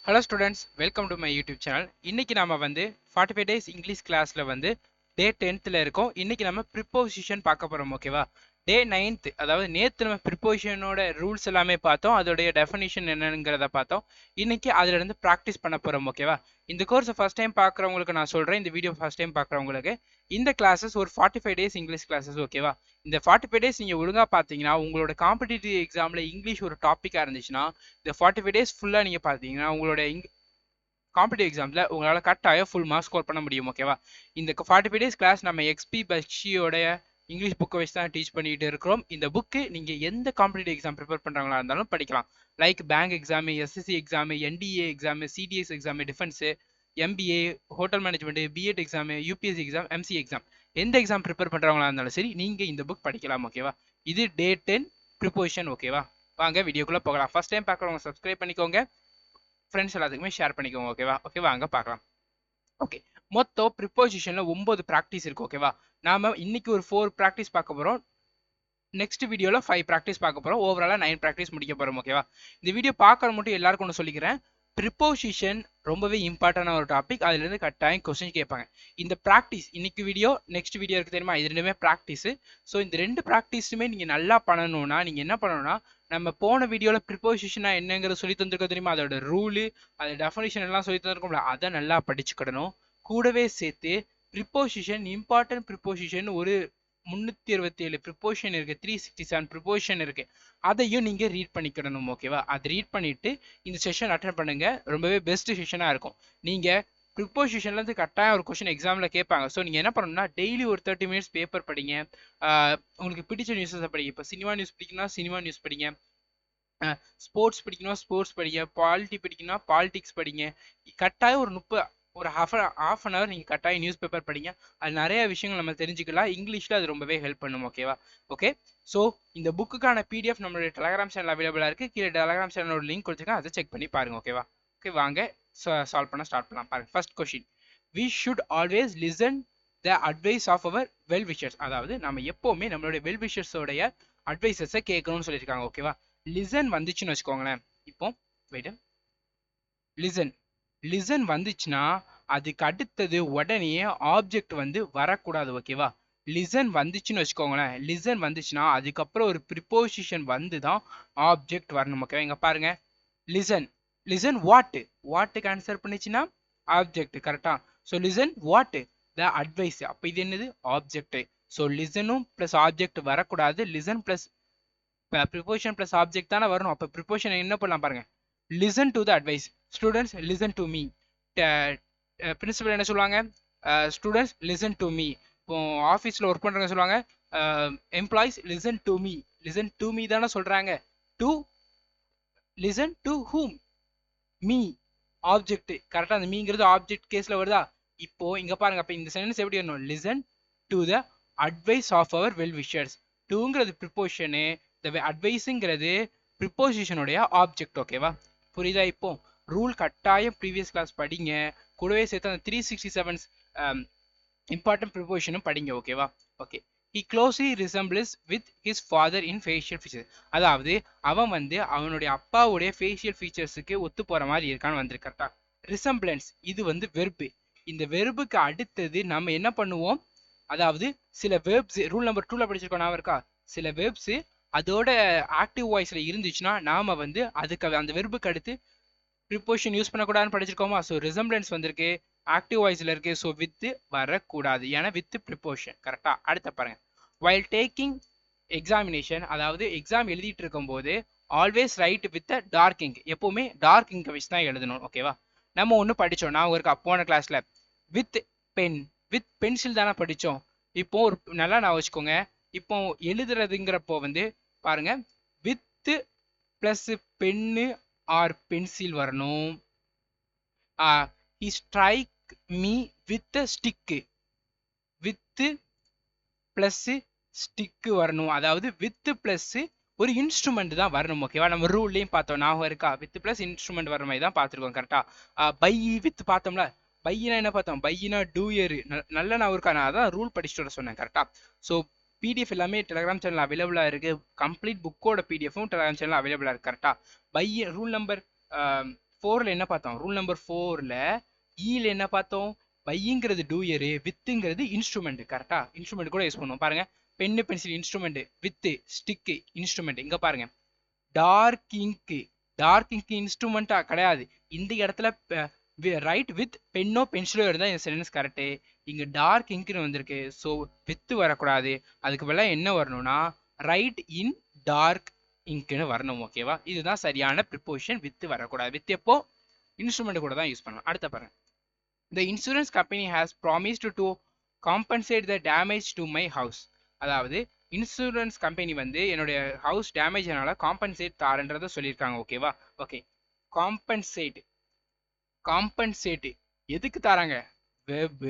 Hello students, welcome to my YouTube channel. இன்னைக்கு நாம 45 days English கிளாஸ்ல டே 10th இருக்கோம். இன்னைக்கு நம்ம ப்ரிப்போசிஷன் பார்க்க போறோம். ஓகேவா? டே 9th, அதாவது நேத்து நம்ம ப்ரிப்போசிஷனோட ரூல்ஸ் எல்லாமே பார்த்தோம், அதோடைய டெஃபினிஷன் என்னங்கிறத பார்த்தோம். இன்னைக்கு அதுல இருந்து ப்ராக்டிஸ் பண்ண போறோம். ஓகேவா? இந்த கோர்ஸ் ஃபர்ஸ்ட் டைம் பார்க்குறவங்களுக்கு நான் சொல்றேன், இந்த வீடியோ ஃபர்ஸ்ட் டைம் பார்க்குறவங்களுக்கு இந்த கிளாஸஸ் ஒரு 45 டேஸ் இங்கிலீஷ் கிளாஸஸ். ஓகேவா? இந்த 45 டேஸ் நீங்க ஒழுங்கா பார்த்தீங்கன்னா உங்களோட காம்படிட்டிவ் எக்ஸாம்ல இங்கிலீஷ் ஒரு டாப்பிக்கா இருந்துச்சுன்னா இந்த 45 டேஸ் ஃபுல்லா நீங்க பார்த்தீங்கன்னா உங்களோட காம்படிட்டிவ் எக்ஸாம்ல உங்களால் கட்டாயம் ஃபுல் மார்க் ஸ்கோர் பண்ண முடியும். ஓகேவா? இந்த 45 டேஸ் கிளாஸ் நம்ம எக்ஸ்பி பக்ஷியோட இங்கிலீஷ் புக்கை வச்சு தான் டீச் பண்ணிட்டு இருக்கிறோம். இந்த புக்கு நீங்க எந்த காம்படிட்டிவ் எக்ஸாம் ப்ரிப்பேர் பண்றாங்களா இருந்தாலும் படிக்கலாம். Like bank exam, SSC exam, NDA exam, CDS exam, defence, MBA, hotel management, BEd exam, UPSC exam, MC exam, எந்த எக்ஸாம் ப்ரிப்பேர் பண்றவங்களா இருந்தாலும் சரி நீங்க இந்த புக் படிக்கலாம். ஓகேவா? இது டே 10 ப்ரிப்போசிஷன். ஓகேவா? வாங்க வீடியோக்குள்ள போகலாம். ஃபர்ஸ்ட் டைம் பார்க்குறவங்க சப்ஸ்கிரைப் பண்ணிக்கோங்க, ஃப்ரெண்ட்ஸ் எல்லாத்துக்குமே ஷேர் பண்ணிக்கோங்க. ஓகேவா? ஓகே, வாங்க பார்க்கலாம். ஓகே, மொத்தம் ப்ரிப்போசிஷன்ல 9 ப்ராக்டிஸ் இருக்கு. ஓகேவா? நாம இன்னைக்கு ஒரு 4 ப்ராக்டிஸ் பார்க்க போறோம். நெக்ஸ்ட் வீடியோல 5 ப்ராக்டிஸ் பார்க்க போறோம். ஓவராலா 9 ப்ராக்டிஸ் முடிக்க போறோம். ஓகேவா? இந்த வீடியோ பார்க்கற மட்டும் எல்லாருக்கும் ஒன்று சொல்லிக்கிறேன், ப்ரிப்போசிஷன் ரொம்பவே இம்பார்ட்டன்டான ஒரு டாபிக். அதுல இருந்து கட்டாயம் கொஸ்டின் கேட்பாங்க. இந்த ப்ராக்டிஸ் இன்னைக்கு வீடியோ நெக்ஸ்ட் வீடியோ இருக்கு தெரியுமா, இது ரெண்டுமே ப்ராக்டிஸ். ஸோ இந்த ரெண்டு ப்ராக்டிஸுமே நீங்க நல்லா பண்ணணும்னா நீங்க என்ன பண்ணணும்னா, நம்ம போன வீடியோல ப்ரிப்போசிஷனா என்னங்கிறத சொல்லி தந்திருக்கோம் தெரியுமா, அதோட ரூலு, அதோட டெஃபினிஷன் எல்லாம் சொல்லி தந்திருக்கோம்ல, அதை நல்லா படிச்சுக்கிடணும். கூடவே சேர்த்து ப்ரிப்போசிஷன், இம்பார்ட்டன்ட் ப்ரிப்போசிஷன் ஒரு 367 ப்ரிப்போசிஷன் இருக்கு, 367 ப்ரிப்போசிஷன் இருக்கு. அதையும் நீங்க ரீட் பண்ணிக்கிடணும். ஓகேவா? அதை ரீட் பண்ணிட்டு இந்த செஷன் அட்டன் பண்ணுங்க. ரொம்பவே பெஸ்ட் செஷனா இருக்கும். நீங்க ப்ரிப்போசிஷன்ல இருந்து கட்டாயம் ஒரு கொஸ்டின் எக்ஸாம்ல கேட்பாங்க. ஸோ நீங்க என்ன பண்ணணும்னா டெய்லி ஒரு 30 மினிட்ஸ் பேப்பர் படிங்க. உங்களுக்கு பிடிச்ச நியூஸஸ் படிங்க. இப்போ சினிமா நியூஸ் பிடிக்குன்னா சினிமா நியூஸ் படிங்க, ஸ்போர்ட்ஸ் படிக்கணும் ஸ்போர்ட்ஸ் படிங்க, பாலிட்டி படிக்கணும்னா பாலிடிக்ஸ் படிங்க. கட்டாயம் ஒரு ஹாஃப் அன் ஹவர் நீங்கள் கட்டாயம் நியூஸ் பேப்பர் படிங்க. அது நிறைய விஷயங்கள் நம்ம தெரிஞ்சுக்கலாம். இங்கிலீஷில் அது ரொம்பவே ஹெல்ப் பண்ணும். ஓகேவா? ஓகே, ஸோ இந்த புக்குக்கான பிடிஎஃப் நம்மளுடைய டெலகிராம் சேனல் அவைலபிளாக இருக்குது. கீழே டெலகிராம் சேனலோட லிங்க் கொடுத்துருக்கேன், அதை செக் பண்ணி பாருங்க. ஓகேவா? ஓகே, வாங்க சால்வ் பண்ண ஸ்டார்ட் பண்ணலாம். பாருங்க, first question, we should always listen the advice of our well wishers. அதாவது நம்ம எப்போவுமே நம்மளுடைய வெல் விஷர்ஸோடைய அட்வைசஸை கேட்கணும்னு சொல்லியிருக்காங்க. ஓகேவா? லிசன் வந்துச்சுன்னு வச்சுக்கோங்களேன். இப்போ வெயிட், லிசன் லிசன் வந்துச்சுன்னா அதுக்கு அடுத்தது உடனே ஆப்ஜெக்ட் வரக்கூடாது. ஓகேவா? லிசன் வந்துச்சுன்னு வச்சுக்கோங்களேன், லிசன் வந்துச்சுன்னா அதுக்கப்புறம் ஒரு ப்ரிப்போசிஷன் வந்து தான் ஆப்ஜெக்ட் வரணும். ஓகேவா? இங்க பாருங்க, லிசன் லிசன் வாட்டுக்கு ஆன்சர் பண்ணிச்சுன்னா ஆப்ஜெக்ட். கரெக்டா? So listen what the advice, அப்போ இது என்னது, ஆப்ஜெக்ட். ஸோ லிசனும் பிளஸ் ஆப்ஜெக்ட் வரக்கூடாது, listen plus preposition plus object தானே வரணும். அப்போ ப்ரிப்போசிஷன் என்ன பண்ணலாம் பாருங்க, listen to the advice. Students listen to me. Principal என்ன சொல்லுவாங்க, ஸ்டூடெண்ட்ஸ் லிசன் டு மீ. இப்போ ஆஃபீஸில் ஒர்க் பண்ணுறவங்க சொல்லுவாங்க, employees listen to me. Listen to me தானே சொல்கிறாங்க. To listen to whom, me object. கரெக்டாக அந்த மீங்கிறது ஆப்ஜெக்ட் கேஸில் வருதா? இப்போ இங்கே பாருங்க, அப்போ இந்த சென்டென்ஸ் எப்படி வரணும், listen to the advice of our well wishers. டூங்கிறது ப்ரிப்போசிஷனு, த அட்வைஸுங்கிறது ப்ரிப்போசிஷனுடைய ஆப்ஜெக்ட். ஓகேவா? புரியுதா? இப்போ ரூல் கட்டாயம் ப்ரீவியஸ் கிளாஸ் படிங்க, கூடவே சேர்த்து அந்த 367 இம்பார்ட்டன்ட் ப்ரிப்போசிஷனும் படிங்க. ஓகேவா? Okay, he closely resembles with his father in facial features. அதாவது அவன் அவனுடைய அப்பாவுடைய ஃபேஷியல் ஃபீச்சர்ஸுக்கு ஒத்து போற மாதிரி இருக்கான்னு வந்திருக்கா. ரிசம்பிளன்ஸ் இது வெர்பு. இந்த வெர்புக்கு அடுத்தது நம்ம என்ன பண்ணுவோம், அதாவது சில வெர்ப்ஸ் ரூல் நம்பர் 2ல படிச்சிருக்கோம், நான் இருக்கா, சில வெர்ப்ஸ் அதோட ஆக்டிவ் வாய்ஸ்ல இருந்துச்சுன்னா நாம அதுக்கு அந்த வெர்புக்கு அடுத்து ப்ரிப்போசிஷன் யூஸ் பண்ணக்கூடாதுன்னு படிச்சிருக்கோமா. ஸோ ரிசம்பிளன்ஸ் வந்திருக்கு, ஆக்டிவ் வாய்ஸ்ல இருக்கு, ஸோ வித் வரக்கூடாது, ஏன்னா வித் ப்ரிப்போசிஷன். கரெக்டா? அடுத்த பாருங்க, வைல் டேக்கிங் எக்ஸாமினேஷன், அதாவது எக்ஸாம் எழுதிட்டு இருக்கும் போது always write with dark ink, எப்பவுமே டார்க் இங்க் வச்சு தான் எழுதணும். ஓகேவா? நம்ம ஒன்று படித்தோம், நான் ஒரு போன கிளாஸ்ல வித் பென், வித் பென்சில் தானே படித்தோம். இப்போ ஒரு நல்லா நான் வச்சுக்கோங்க, இப்போ எழுதுறதுங்கிறப்போ பாருங்க, with plus pen or pencil வரணும். he strike me with a stick, with plus stick வரணும். அதாவது வித் பிளஸ் ஒரு இன்ஸ்ட்ருமெண்ட் தான் வரணும். ஓகேவா? நம்ம ரூல்லையும் பார்த்தோம், ஞாபகம் இருக்கா, வித் பிளஸ் இன்ஸ்ட்ருமெண்ட் வர மாதிரி தான் பார்த்துருக்கோம். கரெக்டா? பை வித் பார்த்தோம்ல, பையினா என்ன பார்த்தோம், பையினா டூயர். நல்ல நான் இருக்கா, நான் அதான் ரூல் படிச்சுட்டு வர சொன்னேன். கரெக்டா? ஸோ பிடிஎஃப் எல்லாமே டெலிகிராம் சேனல் அவைலபிளாக இருக்கு. கம்ப்ளீட் புக்கோட பிடிஎஃப்பும் டெலிகிராம் சேனல் அவைலபிளாக இருக்கு. கரெக்டா? பை ரூல் நம்பர் 4ல என்ன பார்த்தோம்? ரூல் நம்பர் 4ல ஈல என்ன பார்த்தோம்? பைங்கிறது டூயரு, வித்துங்கிறது இன்ஸ்ட்ருமெண்ட். கரெக்டா? இன்ஸ்ட்ருமெண்ட் கூட யூஸ் பண்ணுவோம். பாருங்க, pen pencil instrument, with stick instrument. இங்க பாருங்க, டார்க் இங்க், டார்க் இங்க் இன்ஸ்ட்ருமெண்டா கிடையாது. இந்த இடத்துல ரைட் வித் பென்னோ பென்சிலோ இருந்தால் இந்த சென்டென்ஸ் கரெக்டு. இங்கே டார்க் இங்க்னு வந்திருக்கு, ஸோ வித்து வரக்கூடாது. அதுக்கு பதிலாக என்ன வரணும்னா ரைட் இன் டார்க் இங்க்னு வரணும். ஓகேவா? இதுதான் சரியான ப்ரிப்போசிஷன். வித்து வரக்கூடாது. வித் எப்போ? இன்ஸ்ட்ருமெண்ட் கூட தான் யூஸ் பண்ணலாம். அடுத்த பாருங்க, the insurance company has promised to compensate the damage to my house. அதாவது இன்சூரன்ஸ் கம்பெனி வந்து என்னுடைய ஹவுஸ் டேமேஜ்னால காம்பன்சேட் தாரன்றத சொல்லியிருக்காங்க. ஓகேவா? ஓகே, காம்பன்சேட், காம்பன்சேட் எதுக்கு தராங்க? வெப்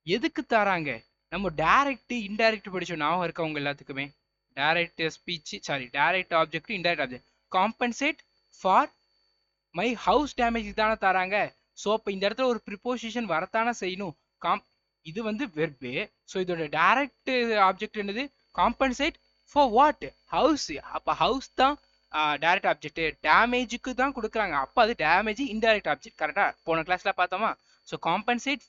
எதுக்கு தராங்க? நம்ம டைரக்ட் இன்டைரக்ட் படிச்சோம், ஞாபகம் இருக்கவங்க எல்லாத்துக்குமே. Direct speech, sorry, direct object, indirect object. Compensate for my house damage தானே தராங்க. ஸோ அப்போ இந்த இடத்துல ஒரு ப்ரிப்போசிஷன் வரத்தானே செய்யணும். இது வந்து வெர்பு. ஸோ இதோட டைரக்ட் ஆப்ஜெக்ட் என்னது? Compensate for what? ஹவுஸ். அப்போ ஹவுஸ் தான் டைரக்ட் ஆப்ஜெக்ட். டேமேஜுக்கு தான் கொடுக்குறாங்க, அப்போ அது டேமேஜ் இன்டைரக்ட் ஆப்ஜெக்ட். கரெக்டா? போன கிளாஸ்ல பார்த்தோமா? So compensate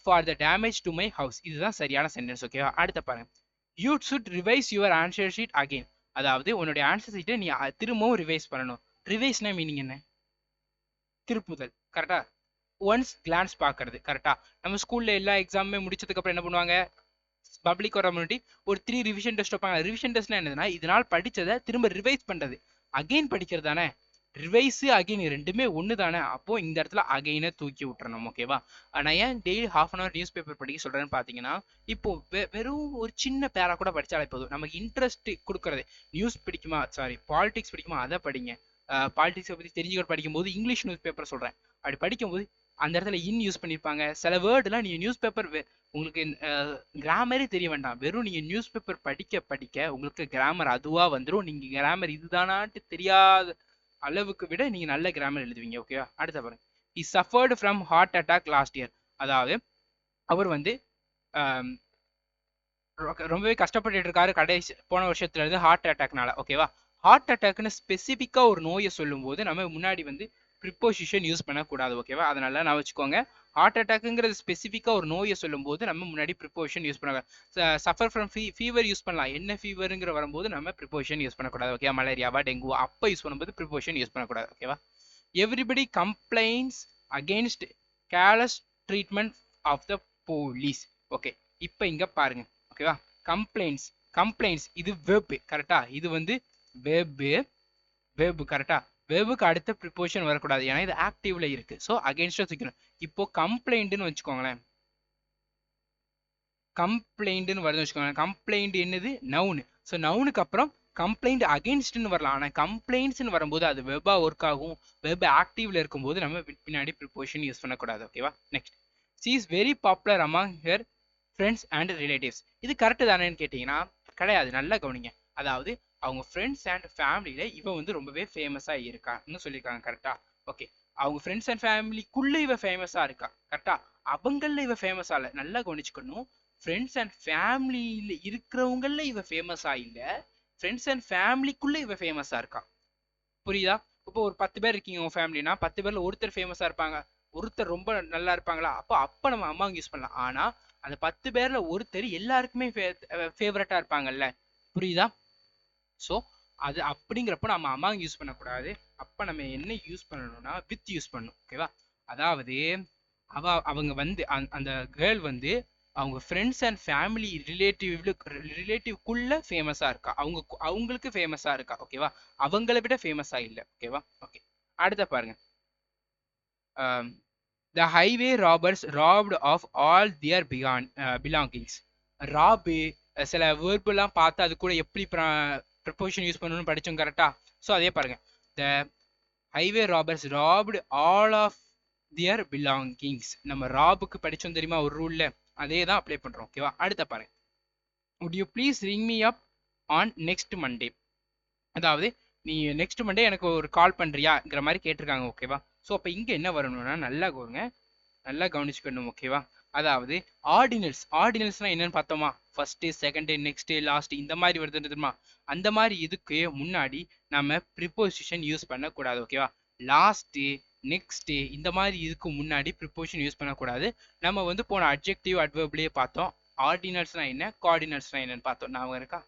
for the damage to my house. இதுதான் சரியான சென்டென்ஸ். ஓகேவா? அடுத்த பாருங்க, you should revise your answer sheet again. அதாவது உன்னுடைய ஆன்சர் ஷீட்டை நீ திரும்பவும் ரிவைஸ் பண்ணணும். ரிவைஸ்னா மீனிங் என்ன? திருப்புதல். கரெக்டா? ஒன்ஸ் கிளான்ஸ் பார்க்கறது. கரெக்டா? நம்ம ஸ்கூல்ல எல்லா எக்ஸாமுமே முடிச்சதுக்கு அப்புறம் என்ன பண்ணுவாங்க? பப்ளிக் வர முன்னாடி ஒரு 3 ரிவிஷன் டெஸ்ட் வைப்பாங்க. ரிவிஷன் டெஸ்ட்னா என்னதுன்னா இதனால் படிச்சதை திரும்ப ரிவைஸ் பண்றது. அகைன் படிக்கிறது தானே. ரிவைஸ் அகைன் ரெண்டுமே ஒன்று தானே. அப்போ இந்த இடத்துல அகைனை தூக்கி விட்டுறணும். ஓகேவா? நான் ஏன் daily ½ an hour news paper படிக்க சொல்றேன்னு பார்த்தீங்கன்னா, இப்போ வெறும் ஒரு சின்ன பேரா கூட படிச்சாலே போதும். நமக்கு இன்ட்ரெஸ்ட் கொடுக்கறது. நியூஸ் பிடிக்குமா, சாரி, பாலிடிக்ஸ் பிடிக்குமா, அதை படிங்க. பாலிடிக்ஸை பற்றி தெரிஞ்சுக்கிட்டு படிக்கும்போது இங்கிலீஷ் நியூஸ் பேப்பர் சொல்கிறேன். அப்படி படிக்கும்போது அந்த இடத்துல இன் யூஸ் பண்ணியிருப்பாங்க. சில வேர்டுலாம் நீங்கள் நியூஸ் பேப்பர் உங்களுக்கு கிராமரே தெரிய வேண்டாம். வெறும் நீங்கள் நியூஸ் பேப்பர் படிக்க படிக்க உங்களுக்கு கிராமர் அதுவாக வந்துடும். நீங்கள் கிராமர் இதுதானான்ட்டு தெரியாத அளவுக்கு விட நீங்கள் நல்ல கிராமர் எழுதுவீங்க. ஓகேவா? அடுத்த பாருங்க, he suffered from heart attack last year. அதாவது அவர் வந்து ரொம்பவே கஷ்டப்பட்டு இருக்காரு கடைசி போன வருஷத்துல இருந்து ஹார்ட் அட்டாக்னால. ஓகேவா? ஹார்ட் அட்டாக்னு ஸ்பெசிஃபிக்கா ஒரு நோயை சொல்லும் போது நம்ம முன்னாடி வந்து ப்ரிப்போசிஷன் யூஸ் பண்ணக்கூடாது. ஓகேவா? அதனால நான் வச்சுக்கோங்க, ஹார்ட் அட்டாக்குங்கிறது ஸ்பெசிஃபிக்கா ஒரு நோயை சொல்லும் போது நம்ம முன்னாடி ப்ரிப்போசிஷன் யூஸ் பண்ணக்கூடாது. சஃபர் ஃப்ரம் ஃபீவர் யூஸ் பண்ணலாம். என்ன ஃபீவருங்கிற வரும்போது நம்ம ப்ரிப்போசிஷன் யூஸ் பண்ணக்கூடாது. ஓகே? மலேரியாவா, டெங்கு அப்போ யூஸ் பண்ணும்போது ப்ரிப்போசிஷன் யூஸ் பண்ணக்கூடாது. ஓகேவா? Everybody complaints against careless treatment of the police. Okay, இப்போ இங்க பாருங்க. ஓகேவா? கம்ப்ளைண்ட்ஸ், கம்ப்ளைண்ட்ஸ் இது வெப். கரெக்டா? இது வந்து வெப். கரெக்டா? வெபுக்கு அடுத்த ப்ரிப்போசிஷன் வரக்கூடாது, ஏன்னா இது ஆக்டிவ்ல இருக்கு. ஸோ அகெயின்ஸ்டா தூக்கணும். இப்போ கம்ப்ளைண்ட்னு வச்சுக்கோங்களேன். கம்ப்ளைண்ட்னு வருதுன்னு வச்சுக்கோங்களேன். கம்ப்ளைண்ட் என்னது? நவுன். ஸோ நவுனுக்கு அப்புறம் கம்ப்ளைண்ட் அகெயின்ஸ்ட்னு வரலாம். ஆனால் கம்ப்ளைண்ட்ஸ்னு வரும்போது அது வெப்பா ஒர்க் ஆகும். வெப் ஆக்டிவ்ல இருக்கும்போது நம்ம பின்னாடி ப்ரிப்போசிஷன் யூஸ் பண்ணக்கூடாது. ஓகேவா? Next, she is very popular among her friends and relatives. இது கரெக்டு தானேன்னு கேட்டிங்கன்னா கிடையாது. நல்லா கவனிங்க. அதாவது அவங்க ஃப்ரெண்ட்ஸ் அண்ட் ஃபேமிலியில இவ வந்து ரொம்பவே ஃபேமஸா இருக்கான்னு சொல்லியிருக்காங்க. கரெக்டா? ஓகே, அவங்க ஃப்ரெண்ட்ஸ் அண்ட் ஃபேமிலிக்குள்ள இவ ஃபேமஸா இருக்கா. கரெக்டா? அவங்கள இவ ஃபேமஸா இல்லை. நல்லா கவனிச்சுக்கணும். ஃப்ரெண்ட்ஸ் அண்ட் ஃபேமிலியில இருக்கிறவங்கள இவ ஃபேமஸா இல்ல, ஃப்ரெண்ட்ஸ் அண்ட் ஃபேமிலிக்குள்ள இவ ஃபேமஸா இருக்கா. புரியுதா? இப்போ ஒரு 10 பேர் இருக்கீங்க உங்க ஃபேமிலினா, 10 பேர்ல ஒருத்தர் ஃபேமஸா இருப்பாங்க, ஒருத்தர் ரொம்ப நல்லா இருப்பாங்களா, அப்ப நம்ம அம்மாங்க யூஸ் பண்ணலாம். ஆனா அந்த 10 பேர்ல ஒருத்தர் எல்லாருக்குமே ஃபேவரட்டா இருப்பாங்கல்ல. புரியுதா? ஸோ அது அப்படிங்கிறப்ப நம்ம அமாங் யூஸ் பண்ணக்கூடாது. அப்ப நம்ம என்ன யூஸ் பண்ணணும்னா வித் யூஸ் பண்ணணும். ஓகேவா? அதாவது அவங்க வந்து அந்த கேர்ள் வந்து அவங்க ஃப்ரெண்ட்ஸ் அண்ட் ஃபேமிலி ரிலேட்டிவ்க்குள்ள ஃபேமஸா இருக்கா. அவங்களுக்கு ஃபேமஸா இருக்கா. ஓகேவா? அவங்கள விட ஃபேமஸா இல்லை. ஓகேவா? ஓகே, அடுத்த பாருங்க. The highway robbers robbed of all their belongings. Rob சில வேர்பெல்லாம் பார்த்து அது கூட எப்படி ப்ரிப்போசிஷன் யூஸ் பண்ணணும்னு படிச்சோம். கரெக்டா? ஸோ அதே பாருங்க, the highway robbers robbed all of their belongings. நம்ம ராபுக்கு படிச்சோம் தெரியுமா ஒரு ரூல்ல, அதே தான் அப்ளை பண்றோம். ஓகேவா? அடுத்த பாருங்க, would you please ring me up on next Monday. அதாவது நீ நெக்ஸ்ட் மண்டே எனக்கு ஒரு கால் பண்றியாங்கிற மாதிரி கேட்டிருக்காங்க. ஓகேவா? ஸோ அப்போ இங்க என்ன வரணும்னா நல்லா கவனிச்சுக்கணும். ஓகேவா? அதாவது ஆர்டினல்ஸ்னா என்னன்னு பார்த்தோமா, ஃபர்ஸ்ட் செகண்ட் நெக்ஸ்ட் லாஸ்ட் இந்த மாதிரி வருது தெரியுமா, அந்த மாதிரி இதுக்கு முன்னாடி நம்ம ப்ரிப்போசிஷன் யூஸ் பண்ணக்கூடாது. ஓகேவா, லாஸ்ட் நெக்ஸ்ட் இந்த மாதிரி இதுக்கு முன்னாடி ப்ரிப்போசிஷன் யூஸ் பண்ணக்கூடாது. நம்ம வந்து போன அட்ஜெக்டிவ் அட்வர்ப்லயே பார்த்தோம் ஆர்டினல்ஸ்னா என்ன கார்டினல்ஸ்னா என்னன்னு பார்த்தோம். ஞாபகம் இருக்கா?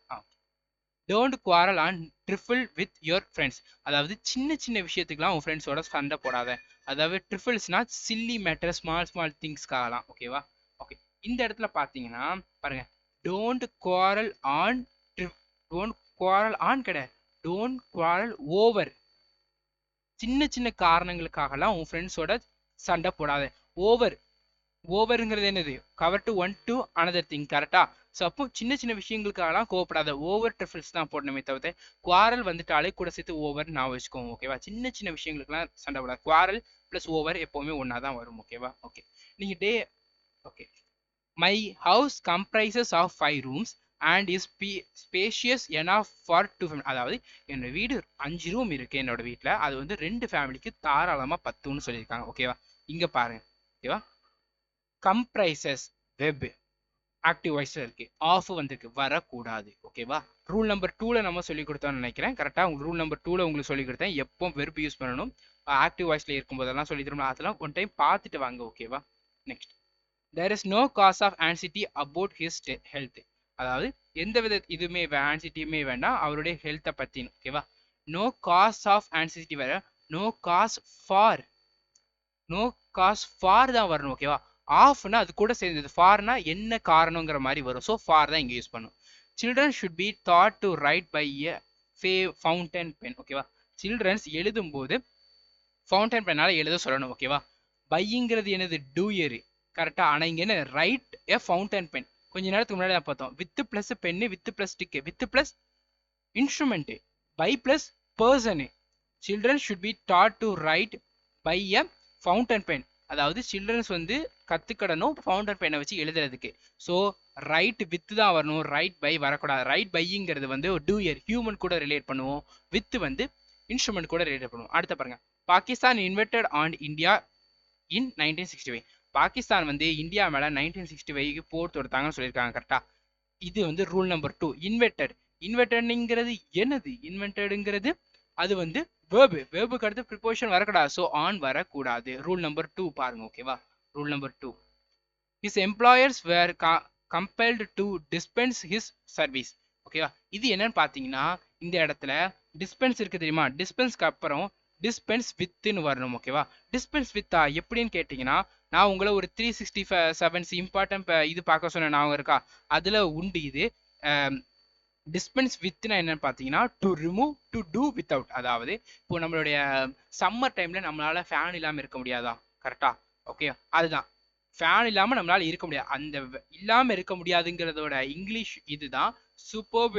Don't quarrel and trifle with your friends. அதாவது சின்ன சின்ன விஷயத்துக்குலாம் உன் ஃப்ரெண்ட்ஸோட சண்டை போடாத. அதாவது ட்ரிஃபிள்ஸ்னா சில்லி மேட்டர், ஸ்மால் ஸ்மால் திங்ஸ்க்காகலாம். ஓகேவா? ஓகே, இந்த இடத்துல பார்த்தீங்கன்னா பாருங்க, don't quarrel on, don't quarrel on கிடையாது, டோன்ட் குவாரல் ஓவர். சின்ன சின்ன காரணங்களுக்காகலாம் உன் ஃப்ரெண்ட்ஸோட சண்டை போடாத. ஓவர், ஓவருங்கிறது என்னது, cover to one to another thing. கரெக்டா? ஸோ அப்போ சின்ன சின்ன விஷயங்களுக்காகலாம் கோவப்படாத. ஓவர் ட்ரிஃபிள்ஸ் தான் போடணுமே தவிர்த்து குவாரல் வந்துட்டாலே கூட சேர்த்து ஓவர் நான் வச்சுக்கோங்க. ஓகேவா, சின்ன சின்ன விஷயங்களுக்குலாம் சண்டை போடாது. குவாரல் ப்ளஸ் ஓவர் எப்போவுமே ஒன்றா தான் வரும். ஓகேவா? ஓகே, நீங்கள் டே okay, my house comprises of 5 rooms and is spacious enough for 2 family. அதாவது என்னோட வீடு 5 ரூம் இருக்கு என்னோட வீட்டில், அது வந்து 2 ஃபேமிலிக்கு தாராளமாக பத்துன்னு சொல்லியிருக்காங்க. ஓகேவா, இங்கே பாருங்க. ஓகேவா, கம்ப்ரைசஸ் வெப் ஆக்டிவ் வாய்ஸ்ல இருக்கு, ஆஃப் வந்திருக்கு, வரக்கூடாது. ஓகேவா, ரூல் நம்பர் 2ல நம்ம சொல்லி கொடுத்தோம்னு நினைக்கிறேன். கரெக்டா, உங்களுக்கு ரூல் நம்பர் 2ல உங்களுக்கு சொல்லி கொடுத்தேன் எப்போ வெர்ப் யூஸ் பண்ணணும் ஆக்டிவ் வாய்ஸ்ல இருக்கும்போதெல்லாம் சொல்லி தரோம். அதெல்லாம் ஒன் டைம் பார்த்துட்டு வாங்க. ஓகேவா, next, there is no cause of anxiety about his health. அதாவது எந்த வித இதுவுமே ஆன்சிட்டியுமே வேண்டாம் அவருடைய ஹெல்த்தை பத்தி. ஓகேவா, நோ காஸ் ஆஃப் ஆன்சிட்டி வேற, no cause for, no cause for தான் வரணும். ஓகேவா, ஆஃப்னா அது கூட சேர்ந்தது, ஃபார்னா என்ன காரணங்கிற மாதிரி வரும். ஸோ ஃபார் தான் இங்கே யூஸ் பண்ணும். Children should be taught to write by a fountain pen. ஓகேவா, சில்ட்ரன்ஸ் எழுதும் போது ஃபவுண்டன் பென்னால எழுத சொல்லணும். ஓகேவா, பைங்கிறது என்னது, டூயரு. கரெக்டா, ஆனால் இங்கே என்ன, ரைட் எ ஃபவுண்டன் பென். கொஞ்ச நேரத்துக்கு முன்னாடி தான் பார்த்தோம், with plus pen, with plus stick, with plus instrument, by plus person. Children should be taught to write by a fountain pen. அதாவது சில்ட்ரன்ஸ் வந்து கத்துக்கிடணும் ஃபவுண்டன் பெனை வச்சு எழுதுறதுக்கு. ஸோ ரைட் வித் தான் வரணும், ரைட் பை வரக்கூடாது. ரைட் பைங்கிறது வந்து டூயர், ஹியூமன் கூட ரிலேட் பண்ணுவோம், வித் வந்து இன்ஸ்ட்ருமெண்ட் கூட ரிலேட் பண்ணுவோம். அடுத்த பாருங்க, Pakistan inverted on India in 1965. Pakistan வந்து இந்தியா மேல 1965 போர் தொடுத்தாங்கன்னு சொல்லியிருக்காங்க. கரெக்டா, இது வந்து ரூல் நம்பர் 2. இன்வெர்டட், இன்வெர்டட்ங்கிறது என்னது, இன்வெர்டட்ங்கிறது அது வந்து வேர்பு, வேர்புக்கு அடுத்து ப்ரிப்போசிஷன் வரக்கூடாது. ஸோ ஆன் வரக்கூடாது. ரூல் நம்பர் 2 பாருங்க. ஓகேவா, rule number 2, his employers were compelled to dispense his service. ஓகேவா, இது என்னன்னு பார்த்தீங்கன்னா இந்த இடத்துல டிஸ்பென்ஸ் இருக்கு தெரியுமா, டிஸ்பென்ஸ்க்கு அப்புறம் டிஸ்பென்ஸ் வித்னு வரணும். ஓகேவா, டிஸ்பென்ஸ் வித்தா எப்படின்னு கேட்டிங்கன்னா, நான் உங்களை ஒரு 367 இம்பார்ட்டன்ட் இது பார்க்க சொன்னேன், நான் இருக்கா, அதில் உண்டு இது. டிஸ்பென்ஸ் வித்னா என்னன்னு பார்த்தீங்கன்னா, to remove, to do without. அதாவது இப்போ நம்மளுடைய சம்மர் டைம்ல நம்மளால ஃபேன் இல்லாமல் இருக்க முடியாதா? கரெக்டா, ஓகே, அதுதான் ஃபேன் இல்லாமல் நம்மளால இருக்க முடியாது. அந்த இல்லாமல் இருக்க முடியாதுங்கிறதோட இங்கிலீஷ் இதுதான், சூப்பர்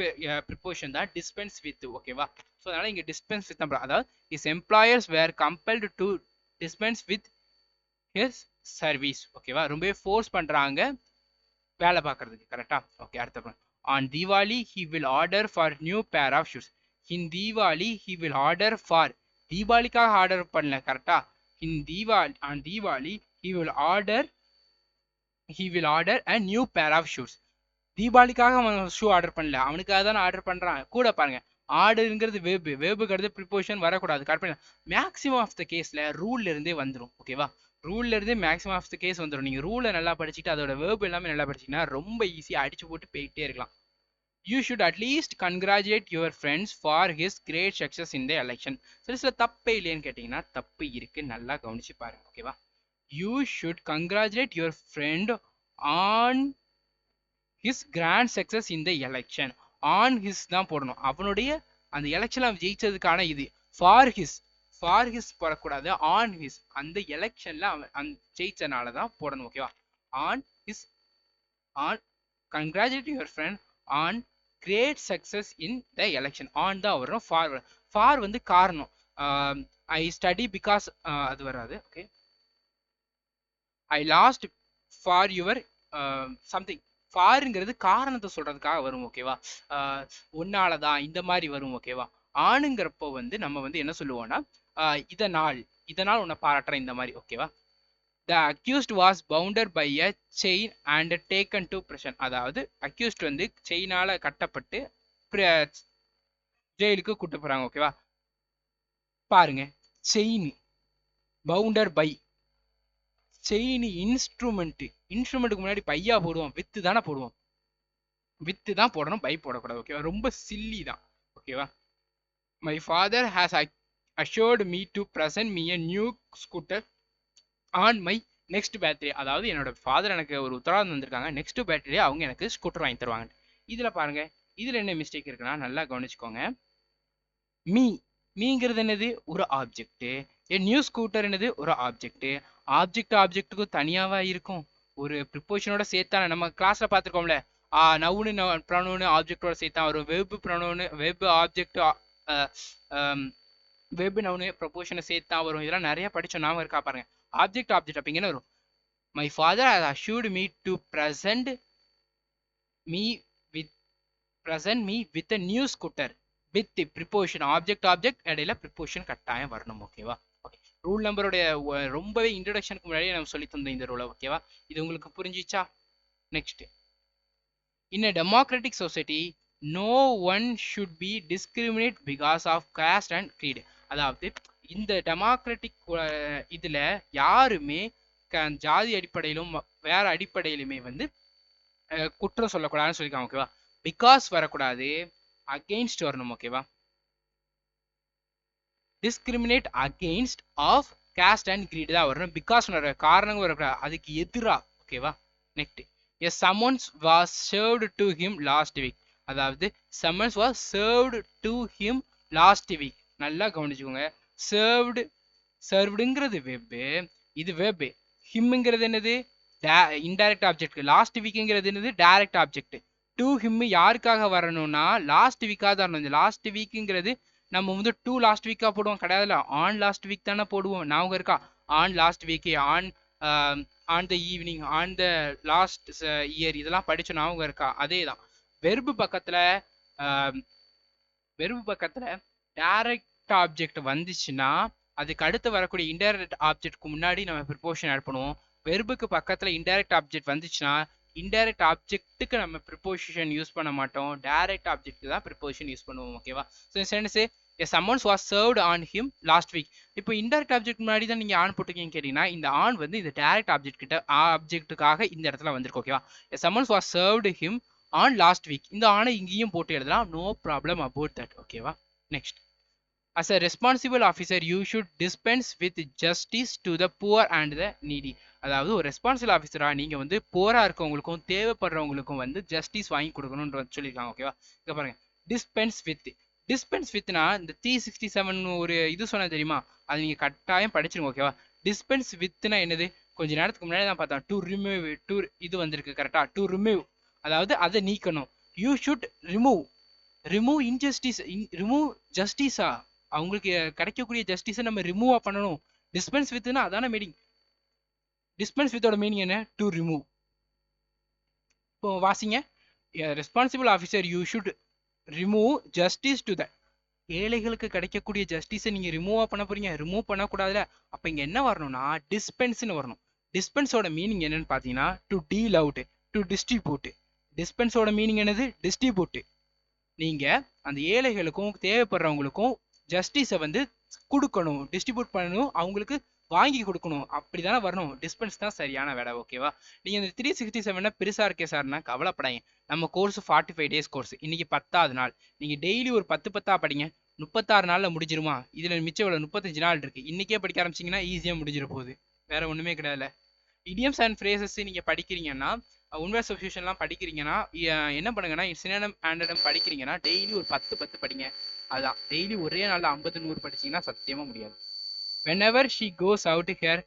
ப்ரிப்போஷன் தான் டிஸ்பென்ஸ் வித். ஓகேவா, ஸோ அதனால இங்கே டிஸ்பென்ஸ் வித் நம்ம, அதாவது is employers were compelled to dispense with his service. ஓகேவா, ரொம்பவே ஃபோர்ஸ் பண்ணுறாங்க வேலை பார்க்கறதுக்கு. கரெக்டா, ஓகே, அடுத்த on Diwali he will order for new pair of shoes. in Diwali he will order for, தீபாவளிக்காக ஆர்டர் பண்ணல. கரெக்டா, in Diwali, on Diwali he will order a new pair of shoes. தீபாவளிக்காக அவன் shoe order பண்ணல, அவனுக்காக தான் order பண்றான். கூட பாருங்க, ஆர்டருங்கிறது வேர்பு, வேர்புக்கு அடுத்து ப்ரிப்போசிஷன் வரக்கூடாது. கரெக்ட் பண்ண, மேக்ஸிமம் ஆஃப் த கேஸ்ல ரூல்ல இருந்தே வந்துடும். ஓகேவா, ரூல்ல இருந்தே மேக்ஸிமம் ஆஃப் த கேஸ் வந்துடும். நீங்க ரூலை நல்லா படிச்சுட்டு அதோட வேர்பு எல்லாமே நல்லா படிச்சீங்கன்னா ரொம்ப ஈஸியா அடிச்சு போட்டு போயிட்டே இருக்கலாம். You should at least congratulate your friends for his great success in the election. சரி, சில தப்பே இல்லையான்னு கேட்டீங்கன்னா தப்பு இருக்கு, நல்லா கவனிச்சு பாருங்க. ஓகேவா, you should congratulate your friend on his grand success in the election. on his தான் போடணும், அவனுடைய அந்த எலெக்ஷன்ல ஜெயிச்சதுக்கான இது. for his போடக்கூடாது, on his, அந்த எலெக்ஷன்ல அவன் ஜெயிச்சனால தான் போடணும். ஓகேவா, on his, on congratulate your friend on great success in the election. on தான் வரும், for வந்து காரணம். I study because அது வராது. Okay, I lost for your something. ஃபாருங்கிறது காரணத்தை சொல்றதுக்காக வரும். ஓகேவா, ஒன்னாலதான் இந்த மாதிரி வரும். ஓகேவா, ஆணுங்கிறப்போ வந்து நம்ம வந்து என்ன சொல்லுவோம்னா, இதனால் உன்னை பாராட்டுறேன் இந்த மாதிரி. ஓகேவா, the accused was bounded by a chain and taken to prison. அதாவது accused வந்து செயினால கட்டப்பட்டு ஜெயிலுக்கு கூட்டு போறாங்க. ஓகேவா, பாருங்க, செயின் பவுண்டர் பை செயின் இன்ஸ்ட்ருமெண்ட்டுக்கு முன்னாடி பையா போடுவோம், வித்து தானே போடுவோம், வித்து தான் போடணும், பை போடக்கூடாது. ஓகேவா, ரொம்ப சில்லி தான். ஓகேவா, my father has assured me to present me a new scooter on my next birthday. அதாவது என்னோட ஃபாதர் எனக்கு ஒரு உத்தரவாதம் வந்திருக்காங்க, நெக்ஸ்ட் பர்த்டே அவங்க எனக்கு ஸ்கூட்டர் வாங்கி தருவாங்க. இதுல பாருங்க, இதுல என்ன மிஸ்டேக் இருக்குன்னா நல்லா கவனிச்சுக்கோங்க. மீங்கிறது என்னது, ஒரு ஆப்ஜெக்ட். ஏ நியூ ஸ்கூட்டர் என்னது, ஒரு ஆப்ஜெக்ட். ஆப்ஜெக்ட்டுக்கு தனியாவா இருக்கும், ஒரு ப்ரிப்போஷனோட சேர்த்தா. நம்ம கிளாஸ்ல பார்த்துருக்கோம்ல, நவுனு ப்ரொனவுனு ஆப்ஜெக்டோட சேர்த்தா வரும், verb pronoun verb object verb noun ப்ரொபோஷனை சேர்த்தா வரும். இதெல்லாம் நிறைய படிச்சோம், நாம இருக்கா பாருங்க. ஆப்ஜெக்ட் அப்படிங்கன்னு வரும். My father has assured me to present me with a new scooter with preposition. Object இடையில ப்ரிப்போஷன் கட்டாயம் வரணும். ஓகேவா, ரூல் நம்பருடைய ரொம்பவே இன்ட்ரோடக்ஷனுக்கு முன்னாடியே நம்ம சொல்லி தந்தோம் இந்த ரூலை. ஓகேவா, இது உங்களுக்கு புரிஞ்சிச்சா? Next, in a democratic society no one should be discriminate because of caste and creed. அதாவது இந்த டெமோக்ராட்டிக் இதுல யாருமே ஜாதி அடிப்படையிலும் வேற அடிப்படையிலுமே வந்து குற்றம் சொல்லக்கூடாதுன்னு சொல்லியிருக்காங்க. ஓகேவா, பிகாஸ் வரக்கூடாது, அகெயின்ஸ்ட் வரணும். ஓகேவா, discriminate against of caste and creed தான் வரணும், பிகாஸ் காரணங்கள் வரக்கூடாது, அதுக்கு எதிரா. ஓகேவா, next, a summons was served to him last week. அதாவது summons was served to him last week. நல்லா கவனிச்சுக்கோங்க, சர்வ்டுங்கிறது வெப், இது வெப். ஹிம்ங்கிறது என்னது, இன்டைரக்ட் ஆப்ஜெக்ட். லாஸ்ட் வீக்ங்கிறது என்னது, டைரக்ட் ஆப்ஜெக்ட். டு ஹிம் யாருக்காக வரணும்னா லாஸ்ட் வீக்காக தான் வரணும். இந்த லாஸ்ட் வீக்குங்கிறது நம்ம வந்து டூ லாஸ்ட் வீக்கா போடுவோம், கிடையாதுல, ஆன் லாஸ்ட் வீக் தானே போடுவோம். நான் இருக்கா, on last week, on the evening, on the last year, இதெல்லாம் படிச்சோம், ஞாபகம் இருக்கா? அதே தான். வெர்பு பக்கத்துல டைரக்ட் ஆப்ஜெக்ட் வந்துச்சுன்னா அதுக்கு அடுத்து வரக்கூடிய இன்டைரக்ட் ஆப்ஜெக்ட்க்கு முன்னாடி நம்ம ப்ரிப்போஷன் ஆட் பண்ணுவோம். வெர்புக்கு பக்கத்துல இன்டைரக்ட் ஆப்ஜெக்ட் வந்துச்சுன்னா இன்டைரக்ட் ஆப்ஜெக்ட்டுக்கு நம்ம ப்ரிப்போசிஷன் யூஸ் பண்ண மாட்டோம், டைரக்ட் ஆப்ஜெக்ட் தான் ப்ரிப்போசிஷன் யூஸ் பண்ணுவோம். ஓகேவா, so sentence a summons was served on him last week. இப்போ இன்டைரக்ட் ஆப்ஜெக்ட் முன்னாடி தான் நீங்க ஆன் போட்டுக்கீங்க கேட்டீங்கன்னா, இந்த ஆன் வந்து இந்த டைரக்ட் ஆப்ஜெக்ட்டுக்காக இந்த இடத்துல வந்திருக்கு. ஓகேவா, a summons was served him on last week. இந்த ஆனை இங்கேயும் போட்டு எழுதலாம், நோ ப்ராப்ளம் அபவுட் தட். ஓகேவா, next, as a responsible officer you should dispense with justice to the poor and the needy. அதாவது ஒரு ரெஸ்பான்சிபிள் ஆஃபீஸரா நீங்க வந்து போரா இருக்கவங்களுக்கும் தேவைப்படுறவங்களுக்கும் வந்து ஜஸ்டிஸ் வாங்கி கொடுக்கணும்னு சொல்லியிருக்காங்க. ஓகேவா, இங்க பாருங்க, டிஸ்பென்ஸ் வித்னா இந்த 367 ஒரு இது சொன்ன தெரியுமா, அது நீங்க கட்டாயம் படிச்சிருங்க. ஓகேவா, டிஸ்பென்ஸ் வித்னா என்னது, கொஞ்ச நேரத்துக்கு முன்னாடி தான் பார்த்தோம், டு ரிமூவ், டு இது வந்திருக்கு கரெக்டா, டு ரிமூவ், அதாவது அதை நீக்கணும். You should remove injustice, remove ஜஸ்டிஸா, அவங்களுக்கு கிடைக்கக்கூடிய ஜஸ்டிஸை நம்ம ரிமூவா பண்ணணும். டிஸ்பென்ஸ் வித்னா அதான மீனிங். டிஸ்பென்ஸ் வித்தோட மீனிங் என்ன, டு ரிமூவ். இப்போ வாசிங்க, responsible officer you should remove justice to the. ஏழைகளுக்கு கிடைக்கக்கூடிய ஜஸ்டிஸை நீங்க ரிமூவா பண்ண போறீங்க, ரிமூவ் பண்ணக்கூடாதுல. அப்ப இங்க என்ன வரணும்னா டிஸ்பென்ஸ்னு வரணும். டிஸ்பென்ஸோட மீனிங் என்னன்னு பாத்தீங்கன்னா to deal out, to distribute. டிஸ்பென்ஸோட மீனிங் என்னது, டிஸ்ட்ரிபியூட். நீங்க அந்த ஏழைகளுக்கும் தேவைப்படுறவங்களுக்கும் ஜஸ்டிஸை வந்து கொடுக்கணும், டிஸ்ட்ரிபியூட் பண்ணணும், அவங்களுக்கு வாங்கி கொடுக்கணும், அப்படிதானே வரணும். டிஸ்பென்ஸ் தான் சரியான வேலை. ஓகேவா, நீங்க இந்த 367 பெருசா இருக்கே சார்னா கவலைப்படாங்க, நம்ம கோர்ஸ் 45 டேஸ் கோர்ஸ், இன்னைக்கு 10வது நாள். நீங்க டெய்லி ஒரு 10 படிங்க, 36 நாள்ல முடிஞ்சிருமா? இதுல மிச்சம் 35 நாள் இருக்கு. இன்னைக்கே படிக்க ஆரம்பிச்சீங்கன்னா ஈஸியா முடிஞ்சிட போகுது, வேற ஒண்ணுமே கிடையாதுல. இடியம்ஸ் அண்ட் ஃப்ரேசஸ் நீங்க படிக்கிறீங்கன்னா, உண்மை சப்ஸ்டியூஷன்லாம் படிக்கிறீங்கன்னா என்ன பண்ணுங்கன்னா, சினோனிம் ஆண்டோனிம் படிக்கிறீங்கன்னா டெய்லி ஒரு 10 படிங்க. அதான் டெய்லி ஒரே நாள்ல 50 100 படிச்சீங்கன்னா சத்தியமா முடியாது. whenever she goes out her